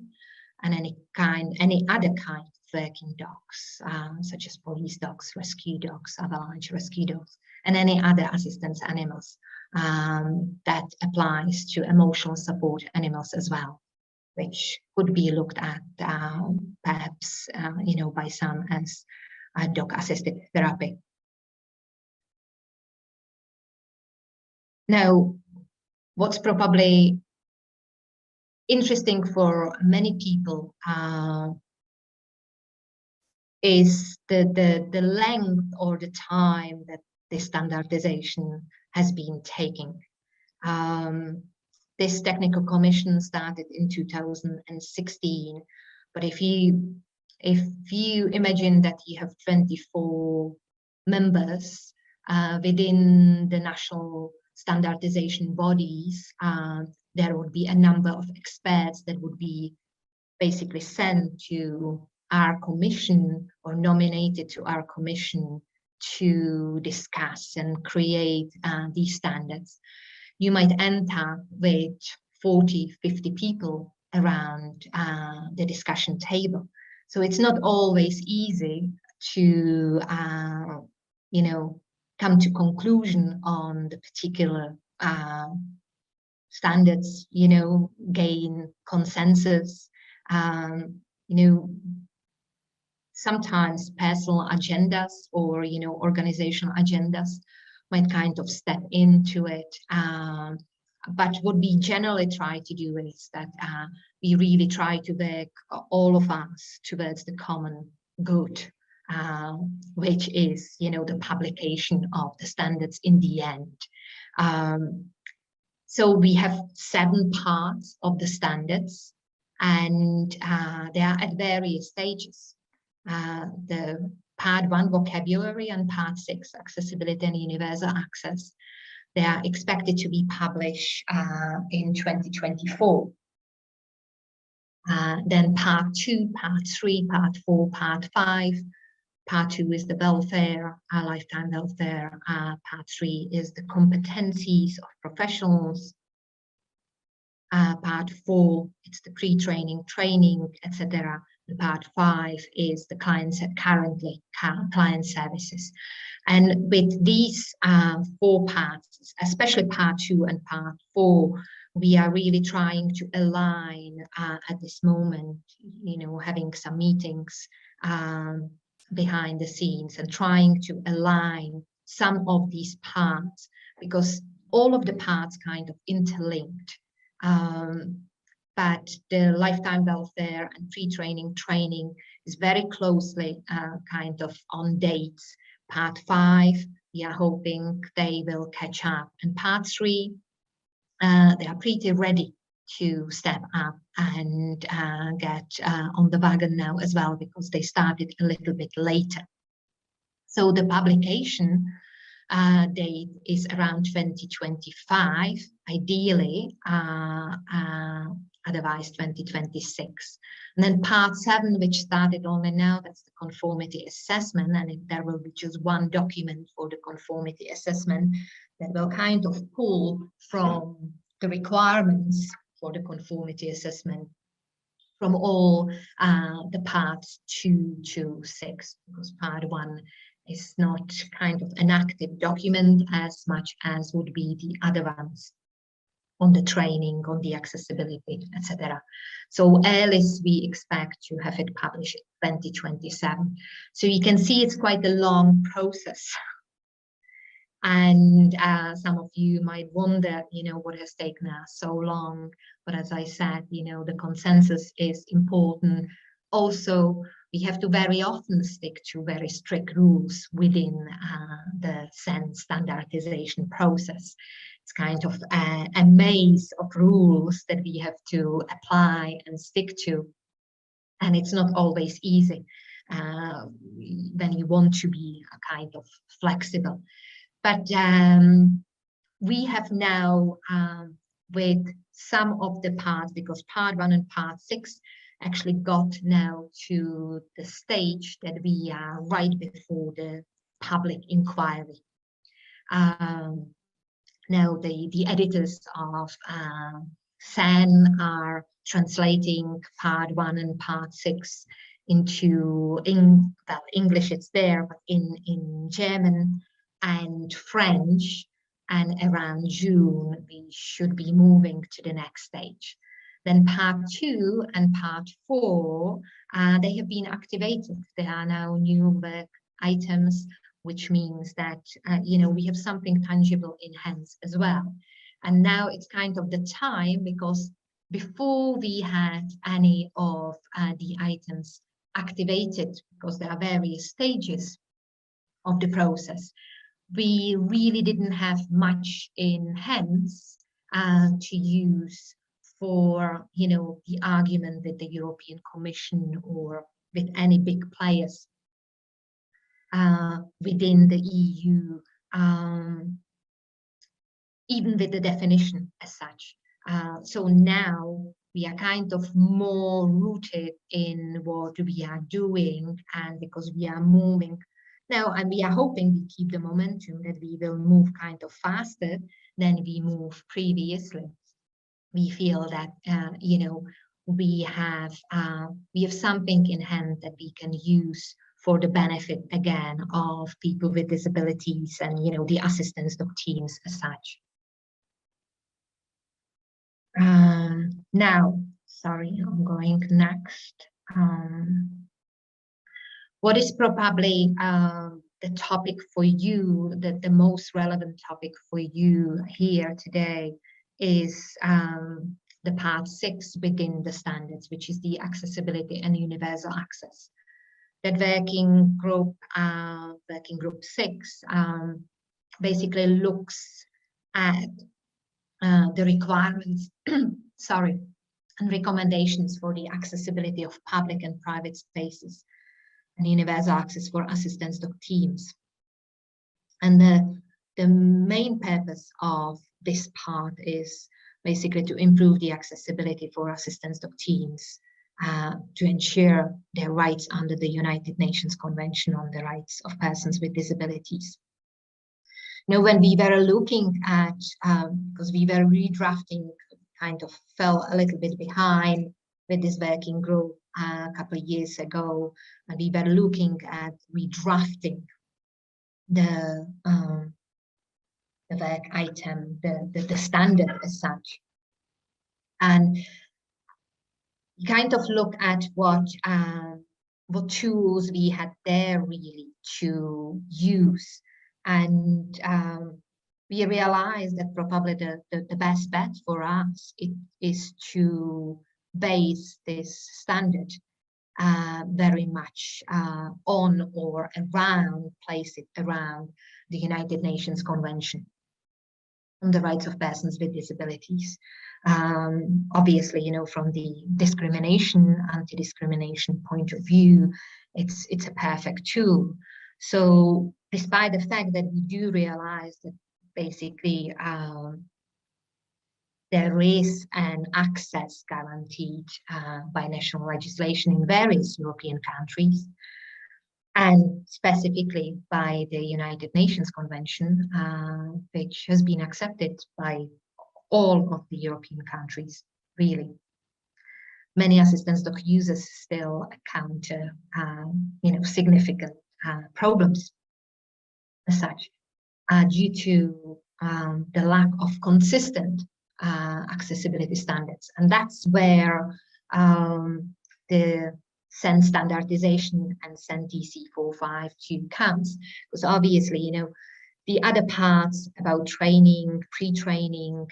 and any other kind of working dogs, such as police dogs, rescue dogs, avalanche rescue dogs, and any other assistance animals. That applies to emotional support animals as well, which could be looked at perhaps by some as dog-assisted therapy. Now, what's probably interesting for many people is the length or the time that the standardization has been taking. This technical commission started in 2016, but if you imagine that you have 24 members within the national standardization bodies, there would be a number of experts that would be basically sent to our commission or nominated to our commission to discuss and create these standards. You might end up with 40, 50 people around the discussion table. So it's not always easy to, come to conclusion on the particular standards, gain consensus. Sometimes personal agendas or, organizational agendas might kind of step into it. But what we generally try to do is that we really try to work all of us towards the common good, which is, the publication of the standards in the end. So we have 7 parts of the standards, and they are at various stages. The Part 1 vocabulary and Part 6 accessibility and universal access, they are expected to be published in 2024. Then Part 2, Part 3, Part 4, Part 5. Part 2 is the welfare, lifetime welfare. Part 3 is the competencies of professionals. Part 4, it's the pre-training, training, etc. Part 5 is the client services. And with these 4 parts, especially Part 2 and Part 4, we are really trying to align at this moment, having some meetings behind the scenes and trying to align some of these parts, because all of the parts kind of interlinked. But the lifetime welfare and pre-training training is very closely kind of on dates. Part 5, we are hoping they will catch up. And Part 3, they are pretty ready to step up and get on the wagon now as well, because they started a little bit later. So the publication date is around 2025, ideally, otherwise 2026. And then part 7, which started only now, that's the conformity assessment, and there will be just one document for the conformity assessment that will kind of pull from the requirements for the conformity assessment from all the parts 2 to 6, because part 1 is not kind of an active document as much as would be the other ones on the training, on the accessibility, etc. So earliest we expect to have it published in 2027. So you can see it's quite a long process. And some of you might wonder, what has taken us so long. But as I said, the consensus is important. Also, we have to very often stick to very strict rules within the SEN standardization process. It's kind of a maze of rules that we have to apply and stick to. And it's not always easy when you want to be kind of flexible. But we have now, with some of the parts, because part 1 and part 6 actually got now to the stage that we are right before the public inquiry. Now the editors of SEN are translating part 1 and part 6 into English. It's there, but in German and French, and around June we should be moving to the next stage. Then part 2 and part 4, they have been activated. There are now new work items, which means that we have something tangible in hands as well. And now it's kind of the time, because before we had any of the items activated, because there are various stages of the process, we really didn't have much in hands to use for, the argument with the European Commission or with any big players within the EU, even with the definition as such. So now we are kind of more rooted in what we are doing, and because we are moving now, and we are hoping we keep the momentum, that we will move kind of faster than we moved previously. We feel that we have something in hand that we can use for the benefit again of people with disabilities and the assistance of teams as such. Now, sorry, I'm going next. What is probably the topic for you, the most relevant topic for you here today is the part 6 within the standards, which is the accessibility and universal access. That working group 6, basically looks at the requirements, sorry, and recommendations for the accessibility of public and private spaces and universal access for assistance dog teams. And the main purpose of this part is basically to improve the accessibility for assistance dog teams, to ensure their rights under the United Nations Convention on the Rights of Persons with Disabilities. Now, when we were looking at, because we were redrafting, kind of fell a little bit behind with this working group a couple of years ago, and we were looking at redrafting the work item, the standard as such, and kind of look at what tools we had there really to use, and we realized that probably the best bet for us is to base this standard very much on or around, place it around the United Nations Convention. the rights of persons with disabilities. Obviously, you know, from the discrimination, anti-discrimination point of view, it's a perfect tool. So despite the fact that we do realize that basically there is an access guaranteed by national legislation in various European countries, and specifically by the United Nations Convention, which has been accepted by all of the European countries, really. Many assistance dog users still encounter, you know, significant problems as such, due to the lack of consistent accessibility standards. And that's where the SEN standardization and SEN TC 452 comes, because obviously, you know, the other parts about training, pre-training,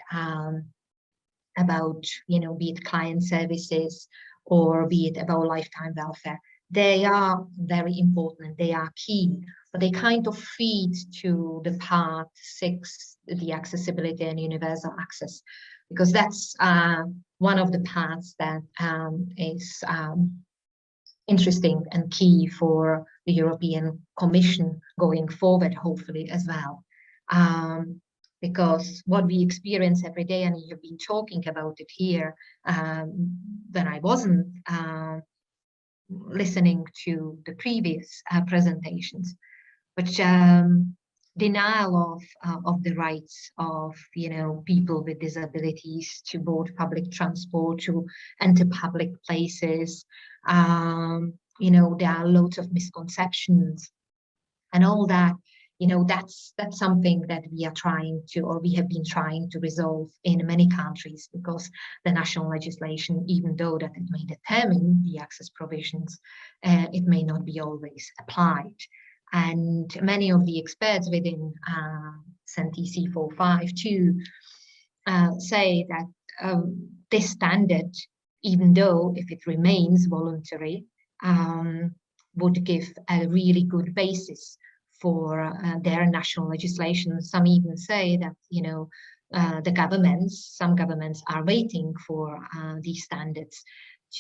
about, you know, be it client services or be it about lifetime welfare, they are very important, they are key, but they kind of feed to the part 6, the accessibility and universal access, because that's one of the parts that is interesting and key for the European Commission going forward, hopefully as well. Because what we experience every day, and you've been talking about it here when I wasn't listening to the previous presentations, but denial of the rights of, you know, people with disabilities to board public transport, to enter public places. You know, there are loads of misconceptions and all that. You know, that's something that we are trying to, or we have been trying to resolve in many countries, because the national legislation, even though that it may determine the access provisions, it may not be always applied. And many of the experts within SEN TC 452 say that this standard, even though if it remains voluntary, would give a really good basis for their national legislation. Some even say that, you know, some governments are waiting for these standards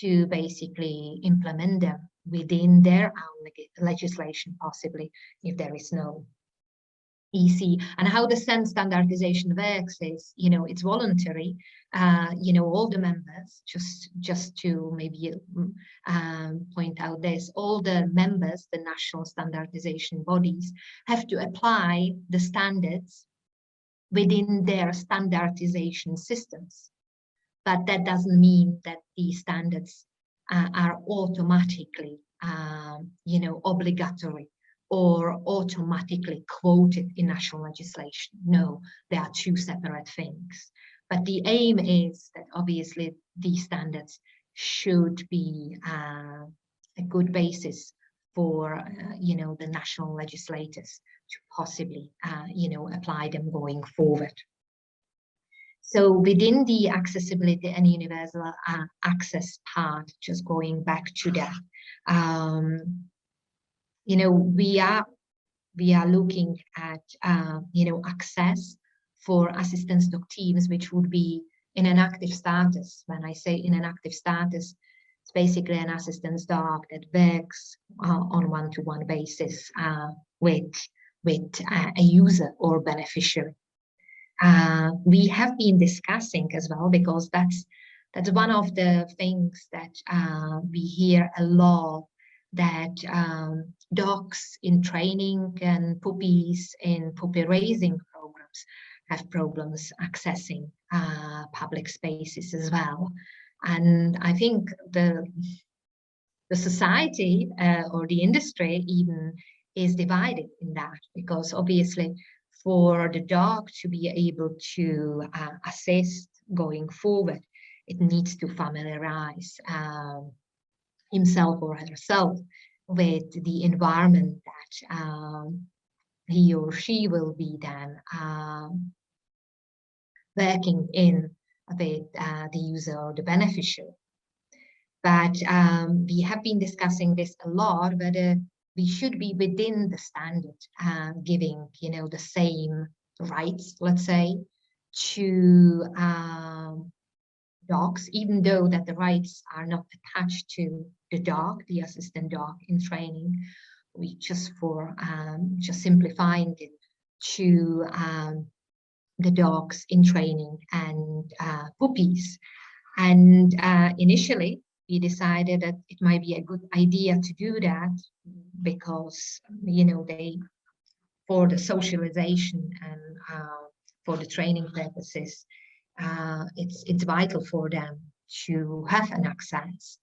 to basically implement them within their own legislation, possibly, if there is no EC. And how the SEN standardization works is, you know, it's voluntary. You know, all the members, just to maybe point out this, all the members, the national standardization bodies, have to apply the standards within their standardization systems. But that doesn't mean that these standards are automatically, you know, obligatory or automatically quoted in national legislation. No, they are two separate things. But the aim is that obviously these standards should be a good basis for, you know, the national legislators to possibly, you know, apply them going forward. So within the accessibility and universal access part, just going back to that, you know, we are looking at, you know, access for assistance dog teams, which would be in an active status. When I say in an active status, it's basically an assistance dog that works on one-to-one basis with a user or beneficiary. We have been discussing as well, because that's one of the things that we hear a lot, that dogs in training and puppies in puppy raising programs have problems accessing public spaces as well. And I think the society or the industry even is divided in that, because obviously for the dog to be able to assist going forward, it needs to familiarize himself or herself with the environment that he or she will be then working in with the user or the beneficiary. But we have been discussing this a lot, whether we should be within the standard, giving, you know, the same rights, let's say, to dogs, even though that the rights are not attached to the dog, the assistant dog in training. We just simplifying it to the dogs in training and puppies. And initially, we decided that it might be a good idea to do that because, you know, for the socialization and for the training purposes, it's vital for them to have an access.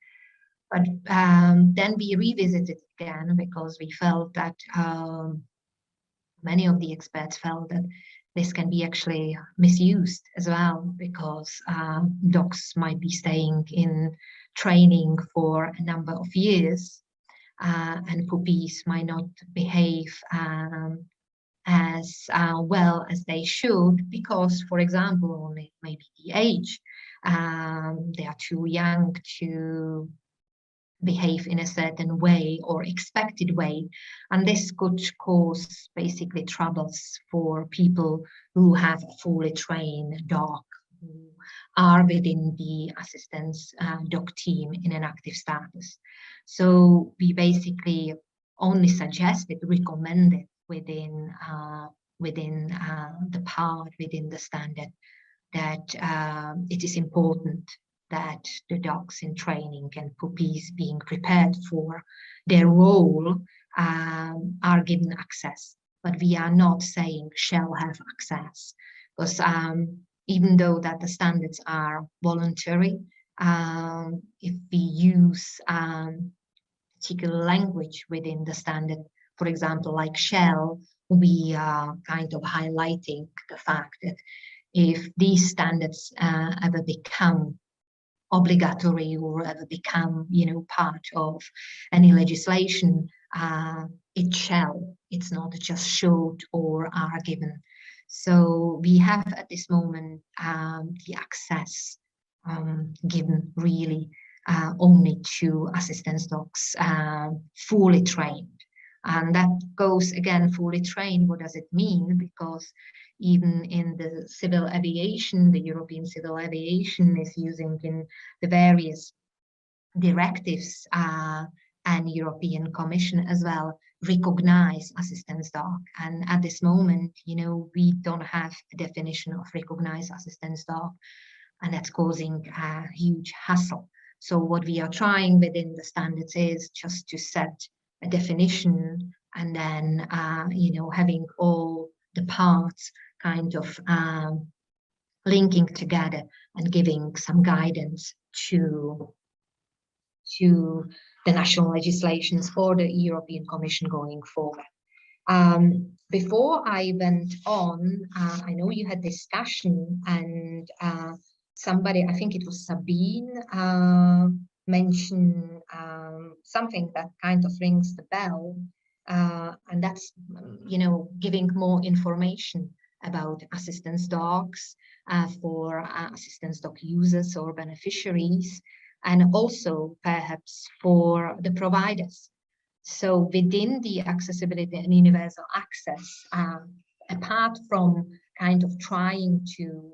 But then we revisited again because we felt that many of the experts felt that this can be actually misused as well, because dogs might be staying in training for a number of years, and puppies might not behave as well as they should because, for example, only maybe the age. They are too young to behave in a certain way or expected way, and this could cause basically troubles for people who have a fully trained dog, who are within the assistance dog team in an active status. So we basically only recommended within the part, within the standard, that it is important that the dogs in training and puppies being prepared for their role are given access. But we are not saying shall have access, because even though that the standards are voluntary, if we use particular language within the standard, for example, like shall, we are kind of highlighting the fact that if these standards ever become obligatory or ever become, you know, part of any legislation, it shall. It's not just should or are given. So we have at this moment the access given really only to assistance dogs fully trained. And that goes again, fully trained. What does it mean? Because even in the civil aviation, the European civil aviation is using in the various directives and European Commission as well, recognize assistance dog. And at this moment, you know, we don't have a definition of recognized assistance dog, and that's causing a huge hassle. So what we are trying within the standards is just to set a definition, and then, you know, having all the parts kind of linking together and giving some guidance to the national legislations for the European Commission going forward. Before I went on, I know you had discussion, and somebody, I think it was Sabine, mentioned something that kind of rings the bell, and that's, you know, giving more information about assistance dogs for assistance dog users or beneficiaries, and also perhaps for the providers. So within the accessibility and universal access, apart from kind of trying to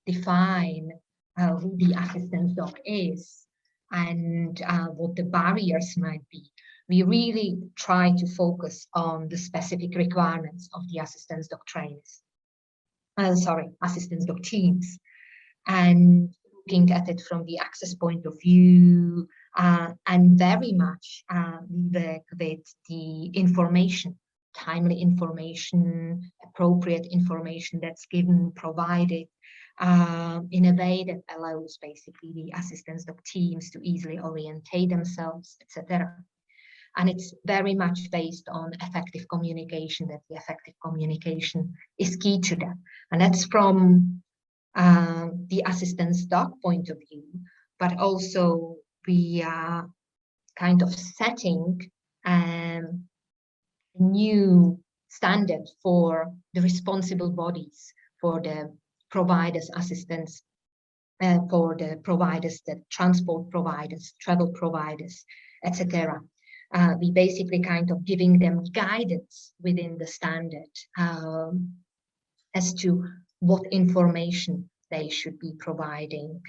define who the assistance dog is and what the barriers might be, we really try to focus on the specific requirements of the assistance dog trainers. Assistance dog teams, and looking at it from the access point of view, and very much we work with the information, timely information, appropriate information that's given, provided in a way that allows basically the assistance dog teams to easily orientate themselves, etc. And it's very much based on effective communication, that the effective communication is key to that. And that's from the assistance dog point of view, but also we are kind of setting a new standard for the responsible bodies, for the providers' assistance, for the providers, the transport providers, travel providers, etc. We basically kind of giving them guidance within the standard as to what information they should be providing,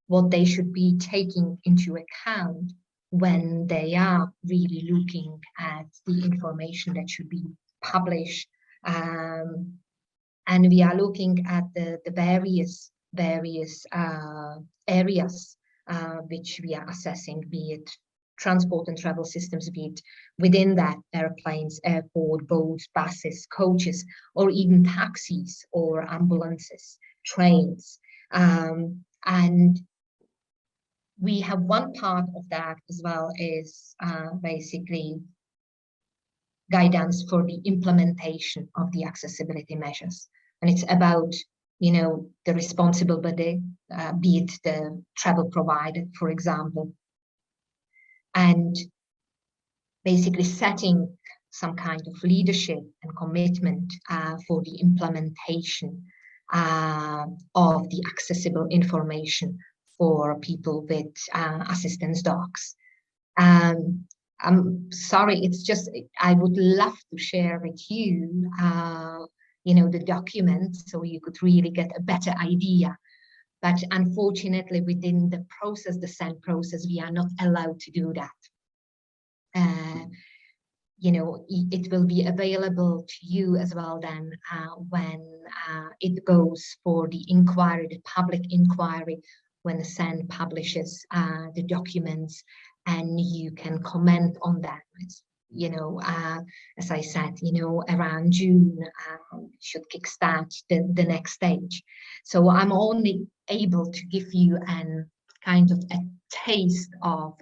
what they should be taking into account when they are really looking at the information that should be published. And we are looking at the various areas which we are assessing, be it transport and travel systems, be it within that airplanes, airport, boats, buses, coaches, or even taxis or ambulances, trains. And we have one part of that as well is basically guidance for the implementation of the accessibility measures. And it's about, you know, the responsible body, be it the travel provider, for example, and basically setting some kind of leadership and commitment for the implementation of the accessible information for people with assistance dogs. I'm sorry, it's just, I would love to share with you, you know, the document so you could really get a better idea. But unfortunately, within the process, the SEND process, we are not allowed to do that. You know, it will be available to you as well then when it goes for the inquiry, the public inquiry, when the SEND publishes the documents, and you can comment on that. You know, as I said, you know, around June should kickstart the next stage. So I'm only able to give you an kind of a taste of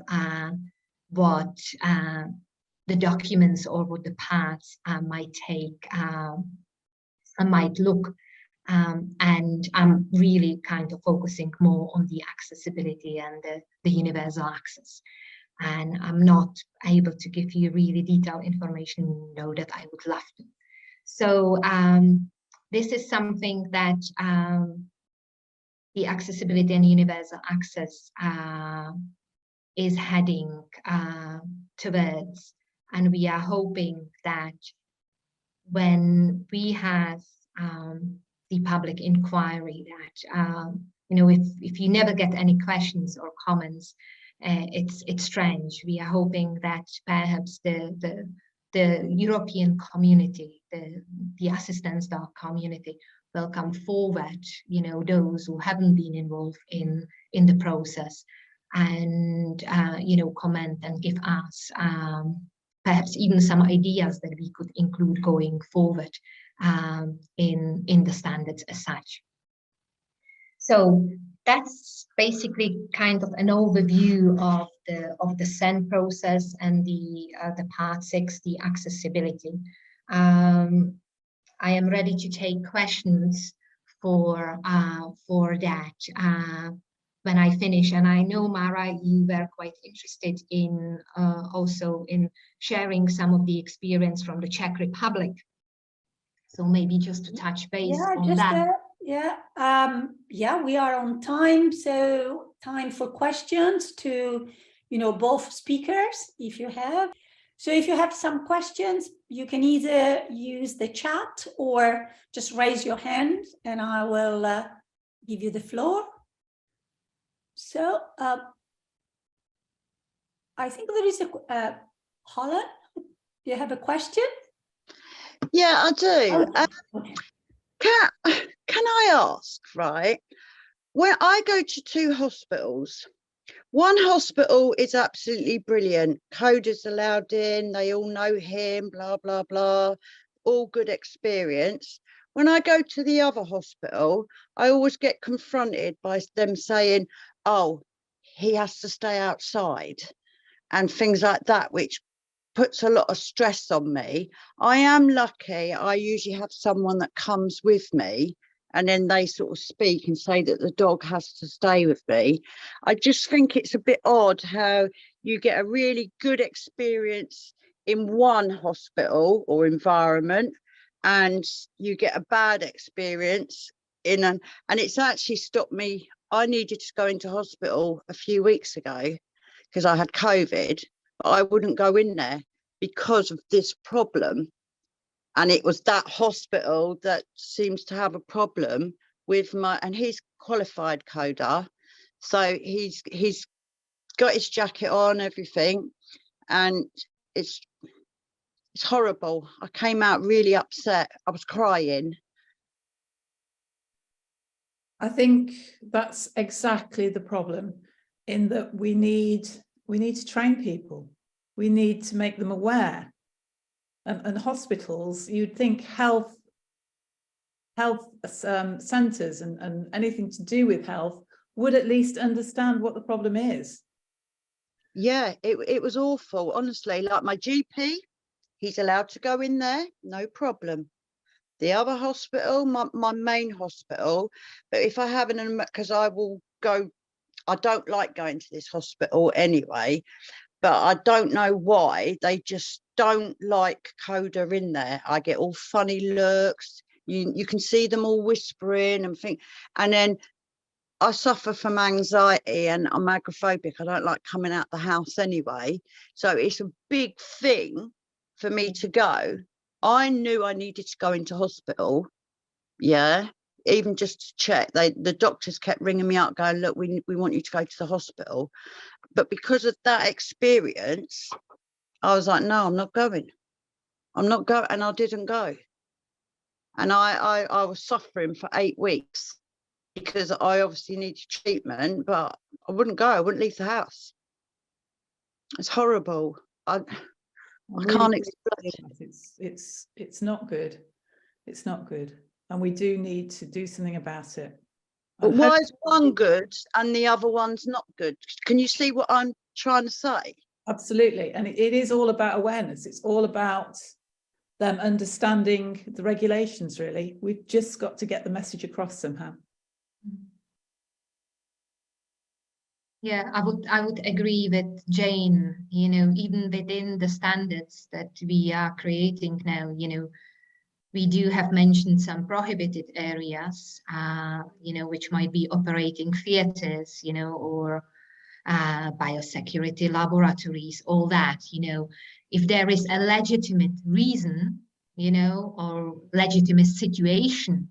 what the documents or what the paths might take, might look. And I'm really kind of focusing more on the accessibility and the universal access. And I'm not able to give you really detailed information, though, that I would love to. So this is something that the accessibility and universal access is heading towards. And we are hoping that when we have the public inquiry, that you know, if you never get any questions or comments, it's strange. We are hoping that perhaps the European community, the assistance dog community, will come forward. You know, those who haven't been involved in the process, and you know, comment and give us perhaps even some ideas that we could include going forward in the standards as such. So that's basically kind of an overview of the SEND process and the part 6, the accessibility. I am ready to take questions for that when I finish. And I know, Mara, you were quite interested in also in sharing some of the experience from the Czech Republic. So maybe just to touch base on that. Yeah, we are on time, so time for questions to, you know, both speakers, if you have. So if you have some questions, you can either use the chat or just raise your hand and I will give you the floor. So I think there is a Holland. Do you have a question? Yeah, I do. Okay. Can I ask, right? When I go to 2 hospitals, one hospital is absolutely brilliant. Coders allowed in, they all know him, blah, blah, blah, all good experience. When I go to the other hospital, I always get confronted by them saying, oh, he has to stay outside and things like that, which puts a lot of stress on me. I am lucky. I usually have someone that comes with me and then they sort of speak and say that the dog has to stay with me. I just think it's a bit odd how you get a really good experience in one hospital or environment and you get a bad experience in and it's actually stopped me. I needed to go into hospital a few weeks ago because I had COVID. I wouldn't go in there because of this problem. And it was that hospital that seems to have a problem with and he's qualified coder. So he's got his jacket on, everything. And it's horrible. I came out really upset. I was crying. I think that's exactly the problem, in that we need to train people. We need to make them aware. And hospitals, you'd think health centres and anything to do with health would at least understand what the problem is. Yeah, it was awful, honestly. Like my GP, he's allowed to go in there, no problem. The other hospital, my main hospital, but if I have because I will go, I don't like going to this hospital anyway, but I don't know why they just don't like coder in there. I get all funny looks. You can see them all whispering and think, and then I suffer from anxiety and I'm agoraphobic. I don't like coming out the house anyway. So it's a big thing for me to go. I knew I needed to go into hospital. Yeah. Even just to check. The doctors kept ringing me up going, look, we want you to go to the hospital. But because of that experience, I was like, no, I'm not going. I'm not going. And I didn't go. And I was suffering for 8 weeks because I obviously needed treatment, but I wouldn't go. I wouldn't leave the house. It's horrible. I can't explain. It's not good. It's not good. And we do need to do something about it. But why is one good and the other one's not good? Can you see what I'm trying to say? Absolutely. And it is all about awareness. It's all about them understanding the regulations, really. We've just got to get the message across somehow. Yeah, I would agree with Jane, you know, even within the standards that we are creating now, you know, we do have mentioned some prohibited areas, you know, which might be operating theatres, you know, or biosecurity laboratories, all that, you know, if there is a legitimate reason, you know, or legitimate situation.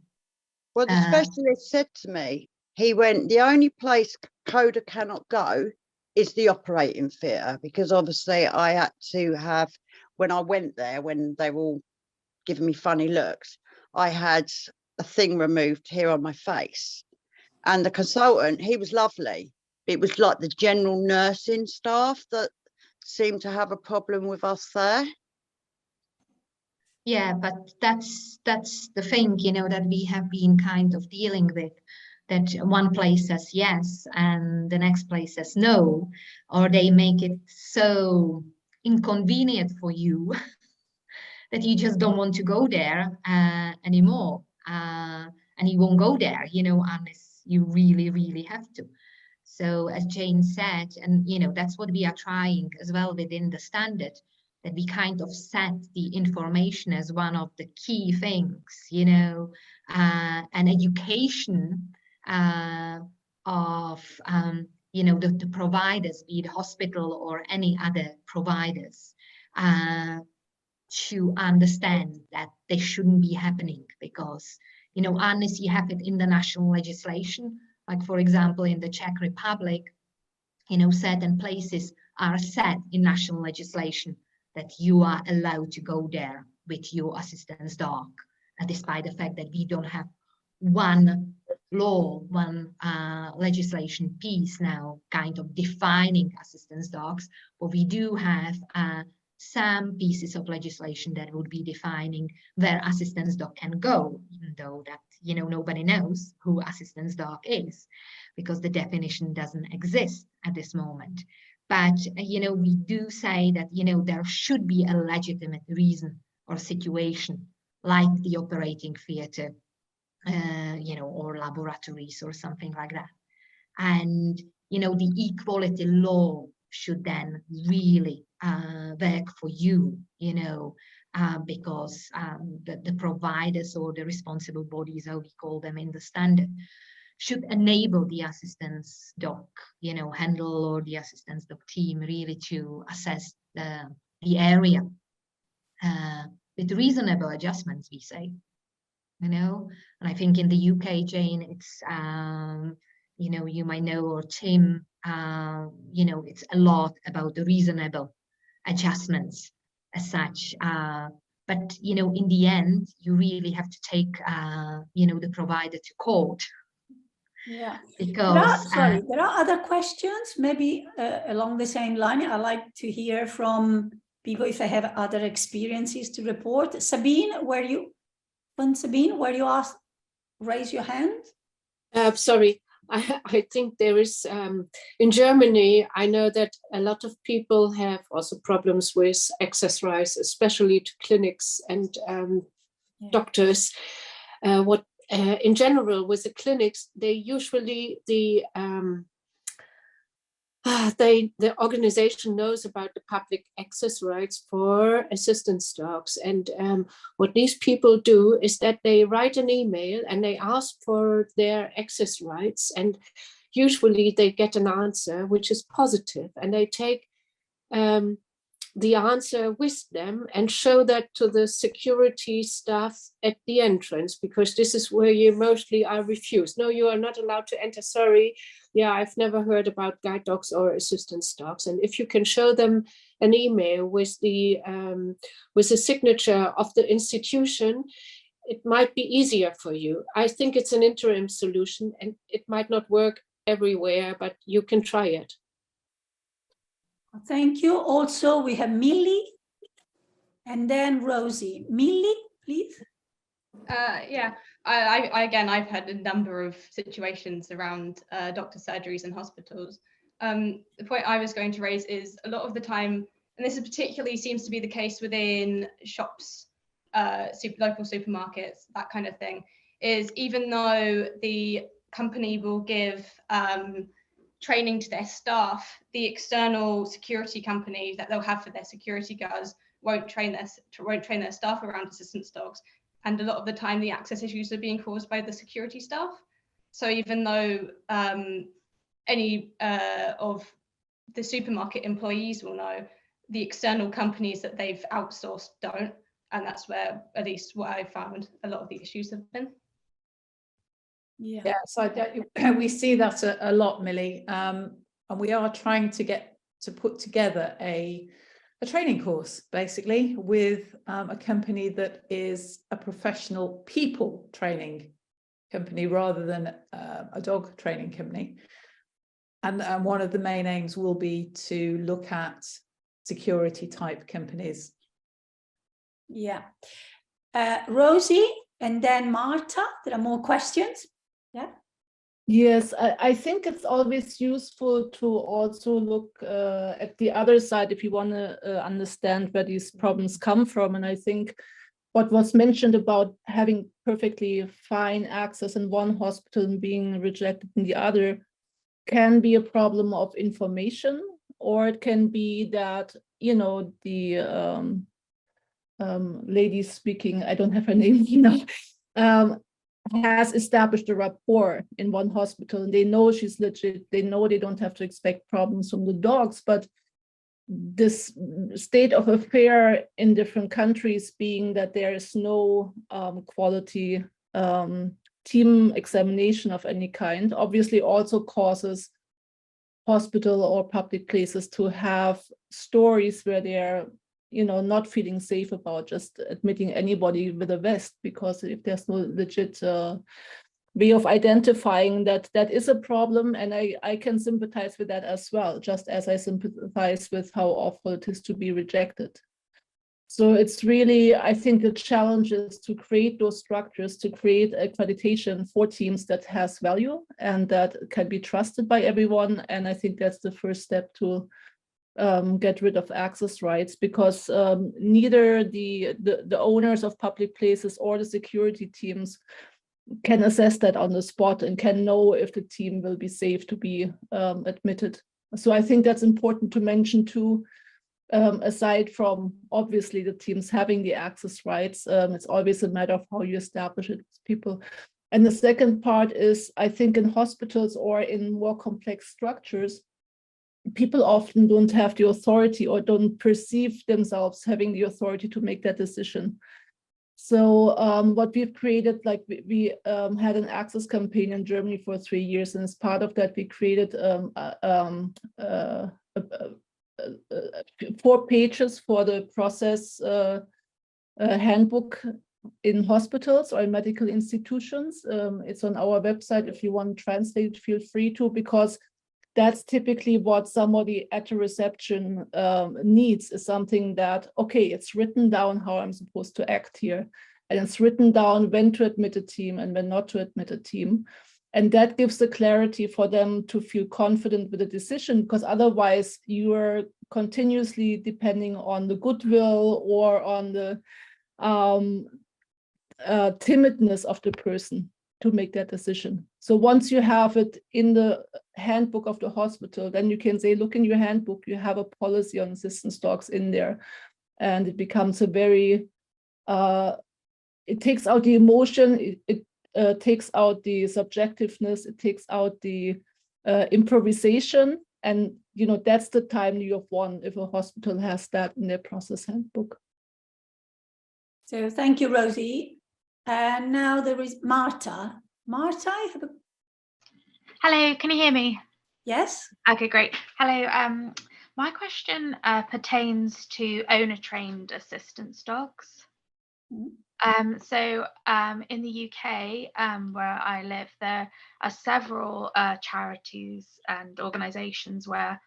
Well, the specialist said to me, he went, the only place coder cannot go is the operating theatre, because obviously I had to have, when I went there, when they were all giving me funny looks, I had a thing removed here on my face. And the consultant, he was lovely. It was like the general nursing staff that seemed to have a problem with us there. Yeah, but that's the thing, you know, that we have been kind of dealing with, that one place says yes and the next place says no, or they make it so inconvenient for you that you just don't want to go there anymore, and you won't go there, you know, unless you really, really have to. So as Jane said, and you know, that's what we are trying as well within the standard, that we kind of set the information as one of the key things, you know, and education of, you know, the providers, be it hospital or any other providers, to understand that they shouldn't be happening, because, you know, unless you have it in the national legislation, like for example, in the Czech Republic, you know, certain places are set in national legislation that you are allowed to go there with your assistance dog, and despite the fact that we don't have one law, one legislation piece now kind of defining assistance dogs, but we do have some pieces of legislation that would be defining where assistance dog can go, even though that, you know, nobody knows who assistance dog is, because the definition doesn't exist at this moment. But, you know, we do say that, you know, there should be a legitimate reason or situation, like the operating theatre, you know, or laboratories or something like that. And, you know, the equality law should then really work for you, you know, because the providers or the responsible bodies, how we call them in the standard, should enable the assistance dog, you know, handle, or the assistance dog team really to assess the area with reasonable adjustments, we say, you know. And I think in the UK, Jane, it's, you know, you might know, or Tim, you know, it's a lot about the reasonable adjustments as such. But, you know, in the end, you really have to take, you know, the provider to court. Yeah. Because there are other questions, maybe along the same line. I'd like to hear from people if they have other experiences to report. Sabine, were you asked, raise your hand? Sorry, I think there is, in Germany, I know that a lot of people have also problems with access rights, especially to clinics and doctors. In general, with the clinics, they usually, the organization knows about the public access rights for assistance dogs. And what these people do is that they write an email and they ask for their access rights. And usually they get an answer which is positive, and they take the answer with them and show that to the security staff at the entrance, because this is where you mostly are refused. No, you are not allowed to enter, sorry. Yeah, I've never heard about guide dogs or assistance dogs. And if you can show them an email with the signature of the institution, it might be easier for you. I think it's an interim solution, and it might not work everywhere, but you can try it. Thank you. Also, we have Millie and then Rosie. Millie, please. Yeah, I've had a number of situations around doctor surgeries and hospitals. The point I was going to raise is a lot of the time, and this is particularly seems to be the case within shops, local supermarkets, that kind of thing, is even though the company will give training to their staff, the external security company that they'll have for their security guards won't train their staff around assistance dogs. And a lot of the time, the access issues are being caused by the security staff. So even though any of the supermarket employees will know, the external companies that they've outsourced don't. And that's where, at least what I found, a lot of the issues have been. Yeah, so we see that a lot, Millie, and we are trying to put together a training course, basically, with a company that is a professional people training company rather than a dog training company. And one of the main aims will be to look at security type companies. Yeah. Rosie and then Marta, there are more questions. Yeah. Yes, I think it's always useful to also look at the other side if you want to understand where these problems come from. And I think what was mentioned about having perfectly fine access in one hospital and being rejected in the other can be a problem of information, or it can be that, you know, the lady speaking, I don't have her name, you know, has established a rapport in one hospital, and they know she's legit. They know they don't have to expect problems from the dogs, but this state of affair in different countries being that there is no quality team examination of any kind, obviously also causes hospital or public places to have stories where they're, you know, not feeling safe about just admitting anybody with a vest, because if there's no legit way of identifying that is a problem. And I can sympathize with that as well, just as I sympathize with how awful it is to be rejected. So it's really, I think the challenge is to create those structures, to create accreditation for teams that has value and that can be trusted by everyone. And I think that's the first step to get rid of access rights, because neither the owners of public places or the security teams can assess that on the spot and can know if the team will be safe to be admitted. So I think that's important to mention too, aside from obviously the teams having the access rights. It's always a matter of how you establish it with people. And the second part is, I think in hospitals or in more complex structures, people often don't have the authority or don't perceive themselves having the authority to make that decision. So what we've created, like we had an access campaign in Germany for 3 years, and as part of that, we created 4 pages for the process handbook in hospitals or in medical institutions. It's on our website. If you want to translate, feel free to, because that's typically what somebody at a reception needs, is something that, okay, it's written down how I'm supposed to act here. And it's written down when to admit a team and when not to admit a team. And that gives the clarity for them to feel confident with the decision, because otherwise you are continuously depending on the goodwill or on the timidness of the person to make that decision. So once you have it in the handbook of the hospital, then you can say, look in your handbook, you have a policy on assistance dogs in there. And it becomes a very, it takes out the emotion, it takes out the subjectiveness, it takes out the improvisation. And, you know, that's the time you have won if a hospital has that in their process handbook. So thank you, Rosie. And now there is Marta. Marta, I have a... Hello, can you hear me? Yes. Okay, great. Hello. My question pertains to owner-trained assistance dogs. So in the UK, where I live, there are several charities and organisations where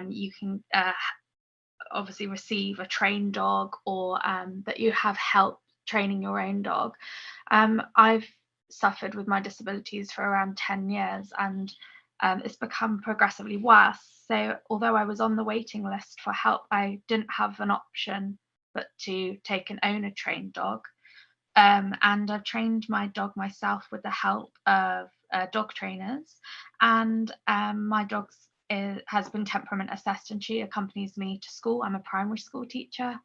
you can obviously receive a trained dog, or that you have help training your own dog. I've suffered with my disabilities for around 10 years, and it's become progressively worse. So although I was on the waiting list for help, I didn't have an option but to take an owner trained dog. And I've trained my dog myself with the help of dog trainers, and my dog has been temperament assessed, and she accompanies me to school. I'm a primary school teacher,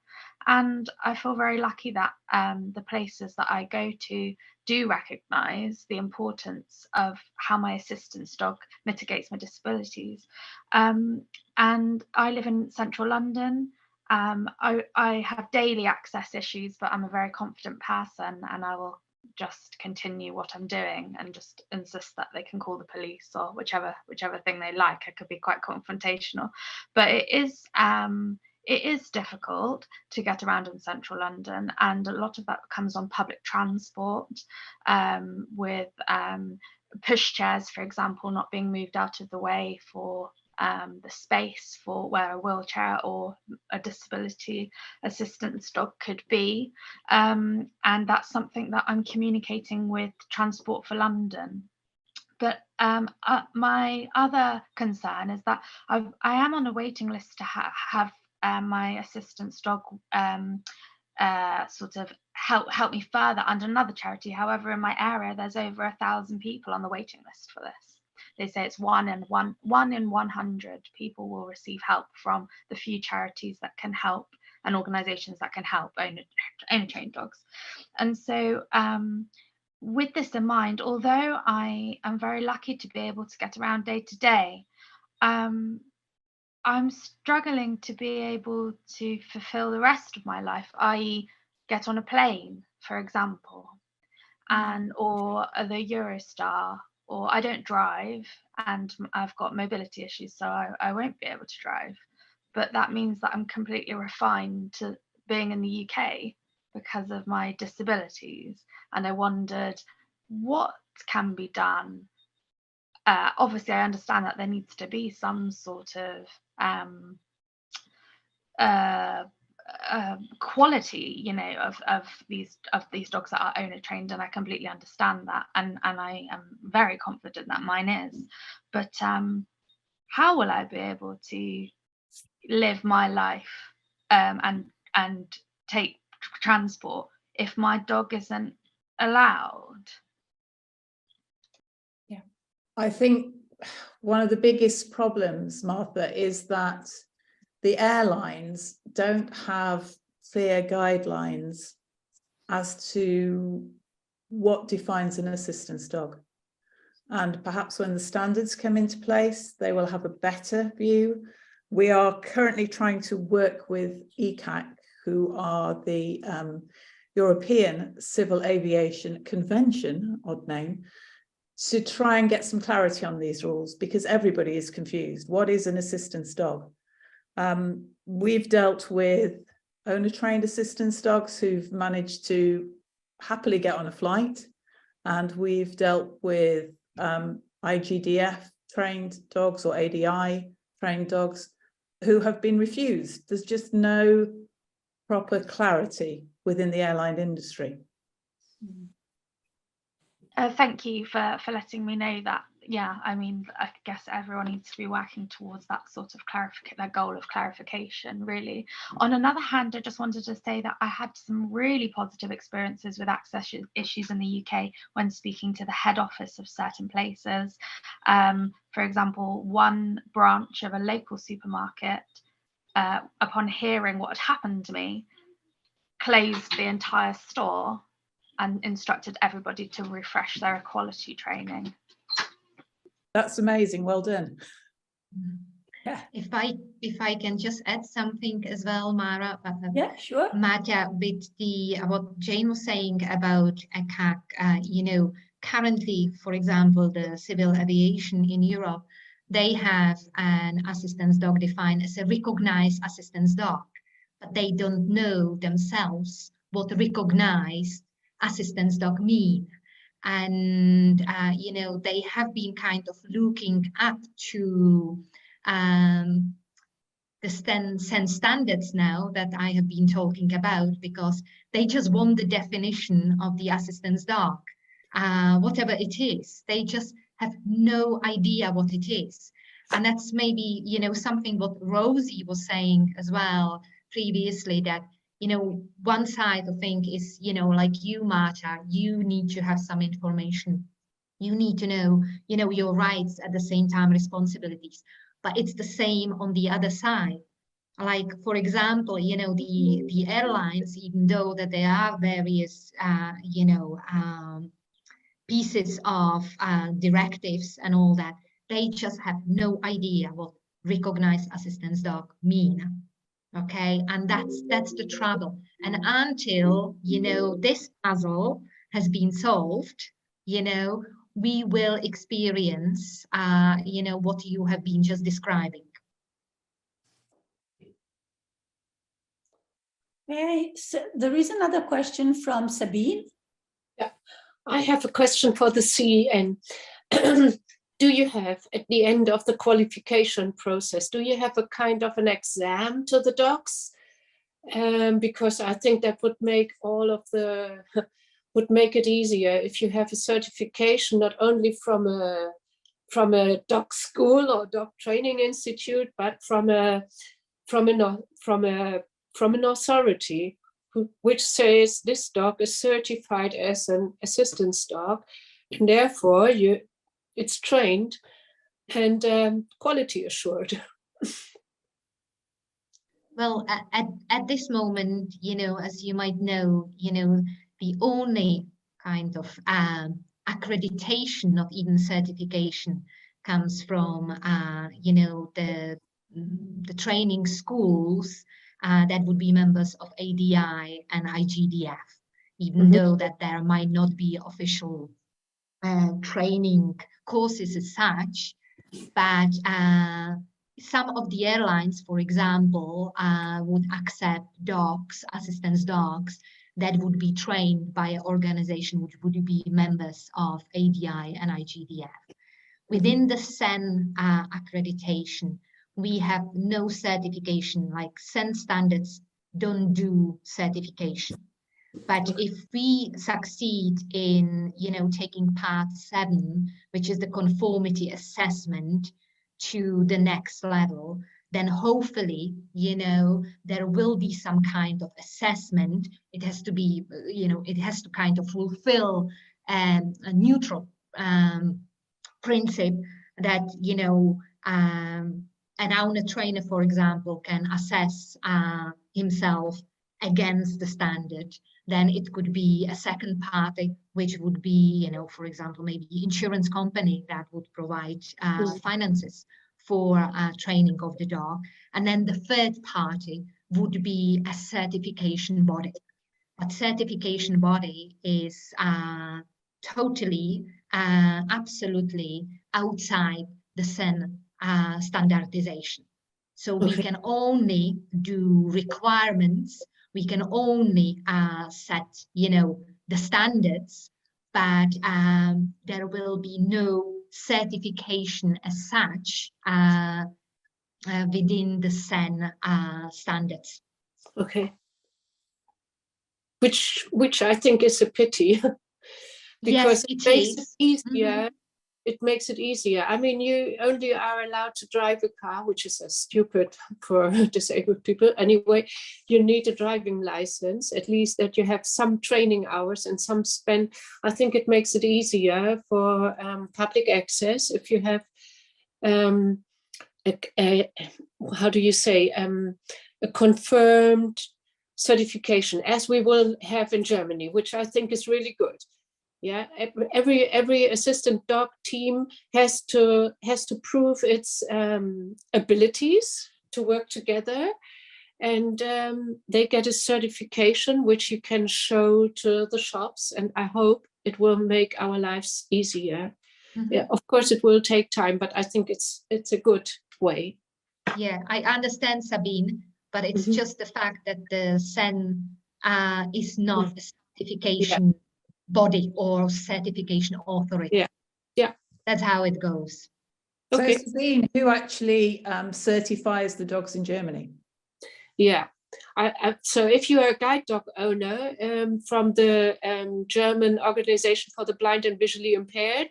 and I feel very lucky that the places that I go to do recognise the importance of how my assistance dog mitigates my disabilities. And I live in central London. I have daily access issues, but I'm a very confident person, and I will just continue what I'm doing and just insist that they can call the police or whichever thing they like. I could be quite confrontational, but it is difficult to get around in central London, and a lot of that comes on public transport, with pushchairs, for example, not being moved out of the way for the space for where a wheelchair or a disability assistance dog could be, and that's something that I'm communicating with Transport for London. But my other concern is that I am on a waiting list to have my assistance dog sort of help me further under another charity. However, in my area, there's over 1,000 people on the waiting list for this. They say it's one in 100 people will receive help from the few charities that can help and organisations that can help owner trained dogs. And so with this in mind, although I am very lucky to be able to get around day to day, I'm struggling to be able to fulfill the rest of my life, i.e. get on a plane, for example, or the Eurostar. Or I don't drive and I've got mobility issues, so I won't be able to drive. But that means that I'm completely refined to being in the UK because of my disabilities. And I wondered what can be done. Obviously, I understand that there needs to be some sort of quality, you know, of these dogs that are owner trained, and I completely understand that, and I am very confident that mine is. But how will I be able to live my life and take transport if my dog isn't allowed? Yeah, I think one of the biggest problems, Martha, is that the airlines don't have clear guidelines as to what defines an assistance dog. And perhaps when the standards come into place, they will have a better view. We are currently trying to work with ECAC, who are the European Civil Aviation Convention, odd name, to try and get some clarity on these rules, because everybody is confused. What is an assistance dog? We've dealt with owner-trained assistance dogs who've managed to happily get on a flight, and we've dealt with IGDF trained dogs or ADI trained dogs who have been refused. There's just no proper clarity within the airline industry. Thank you for letting me know that. Yeah, I mean, I guess everyone needs to be working towards that sort of that goal of clarification, really. On another hand, I just wanted to say that I had some really positive experiences with access issues in the UK when speaking to the head office of certain places. For example, one branch of a local supermarket, upon hearing what had happened to me, closed the entire store and instructed everybody to refresh their equality training. That's amazing. Well done. Yeah. If I can just add something as well, Mara. Yeah, sure. Matja, with what Jane was saying about ECAC, you know, currently, for example, the civil aviation in Europe, they have an assistance dog defined as a recognized assistance dog, but they don't know themselves what recognized assistance dog mean. And, you know, they have been kind of looking up to the standards now that I have been talking about, because they just want the definition of the assistance dog, whatever it is. They just have no idea what it is. And that's maybe, you know, something what Rosie was saying as well previously, that, you know, one side of thing is, you know, like you, Marta, you need to have some information. You need to know, you know, your rights, at the same time responsibilities. But it's the same on the other side. Like, for example, you know, the airlines, even though that there are various, you know, pieces of directives and all that, they just have no idea what recognized assistance dog mean. Okay, and that's the trouble. And until, you know, this puzzle has been solved, you know, we will experience, you know, what you have been just describing. Okay, so there is another question from Sabine. Yeah, I have a question for the CEN. Do you have, at the end of the qualification process, do you have a kind of an exam to the dogs? Because I think that would make would make it easier if you have a certification, not only from a dog school or dog training institute, but from an authority which says this dog is certified as an assistance dog, and therefore it's trained and quality assured. Well, at this moment, you know, as you might know, you know, the only kind of accreditation of even certification comes from, you know, the training schools that would be members of ADI and IGDF, even though that there might not be official training courses as such, but some of the airlines, for example, would accept dogs, assistance dogs, that would be trained by an organization which would be members of ADI and IGDF. Within the CEN accreditation, we have no certification, like CEN standards don't do certification. But if we succeed in, you know, taking part 7, which is the conformity assessment, to the next level, then hopefully, you know, there will be some kind of assessment. It has to be, you know, it has to kind of fulfill a neutral principle that, you know, an owner trainer, for example, can assess himself against the standard, then it could be a second party, which would be, for example, maybe insurance company that would provide finances for training of the dog. And then the third party would be a certification body. But certification body is totally, absolutely outside the SEN standardization. So we can only do requirements, we can only set, the standards, but there will be no certification as such within the SEN standards. Okay. Which I think is a pity, because it makes it easier. It makes it easier. I mean, you only are allowed to drive a car, which is stupid for disabled people. Anyway, you need a driving license, at least that you have some training hours and some spent. I think it makes it easier for public access if you have, how do you say, a confirmed certification, as we will have in Germany, which I think is really good. Yeah, every assistant dog team has to prove its abilities to work together, and they get a certification which you can show to the shops, and I hope it will make our lives easier. Yeah, of course it will take time, but I think it's a good way. Yeah, I understand, Sabine, but it's just the fact that the SEN is not a certification body or certification authority. Yeah, that's how it goes. Okay. So Sabine, who actually certifies the dogs in Germany? Yeah, so if you are a guide dog owner from the German Organization for the Blind and Visually Impaired,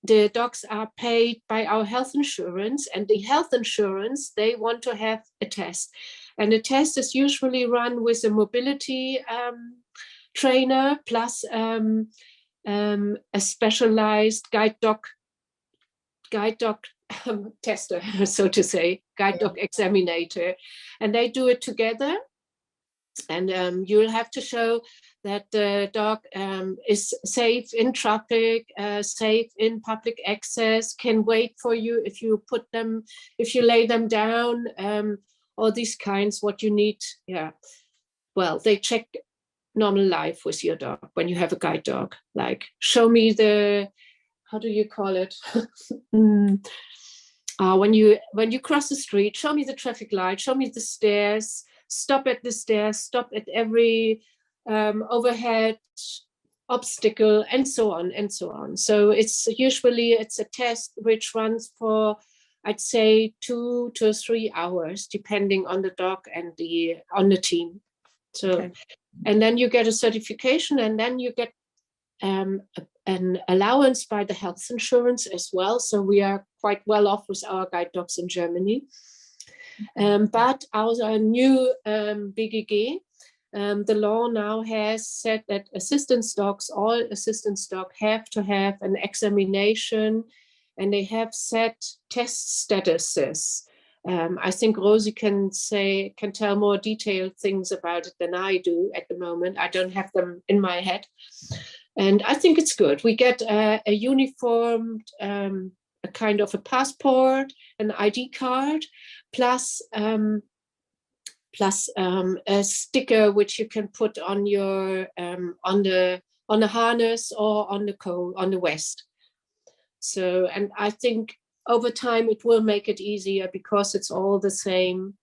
the dogs are paid by our health insurance, and the health insurance, they want to have a test, and the test is usually run with a mobility trainer plus a specialized guide dog tester, so to say, guide dog examinator, and they do it together. And you will have to show that the dog is safe in traffic, safe in public access, can wait for you if you lay them down, all these kinds, what you need. Yeah, well, they check normal life with your dog when you have a guide dog, like show me the, how do you call it? When you cross the street, show me the traffic light, show me the stairs, stop at the stairs, stop at every overhead obstacle, and so on and so on. So it's usually a test which runs for, I'd say, 2 to 3 hours, depending on the dog and on the team. So, and then you get a certification, and then you get an allowance by the health insurance as well. So we are quite well off with our guide dogs in Germany. But our new BGG, the law now has said that assistance dogs, all assistance dogs, have to have an examination, and they have set test statuses. I think Rosie can tell more detailed things about it than I do at the moment. I don't have them in my head, and I think it's good. We get a uniformed, a kind of a passport, an ID card, plus a sticker which you can put on your on the harness or on the vest. So, and I think over time it will make it easier because it's all the same.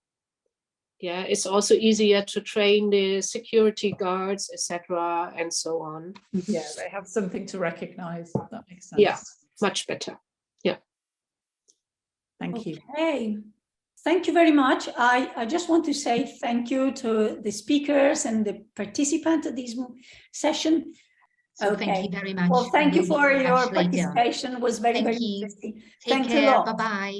Yeah, it's also easier to train the security guards, etc., and so on. Yeah, they have something to recognize. That makes sense. Yeah, much better. Yeah. Thank you. Okay. Thank you very much. I just want to say thank you to the speakers and the participants of this session. So thank you very much. Well, thank you for your participation. It was very, very interesting. Take care. Bye-bye.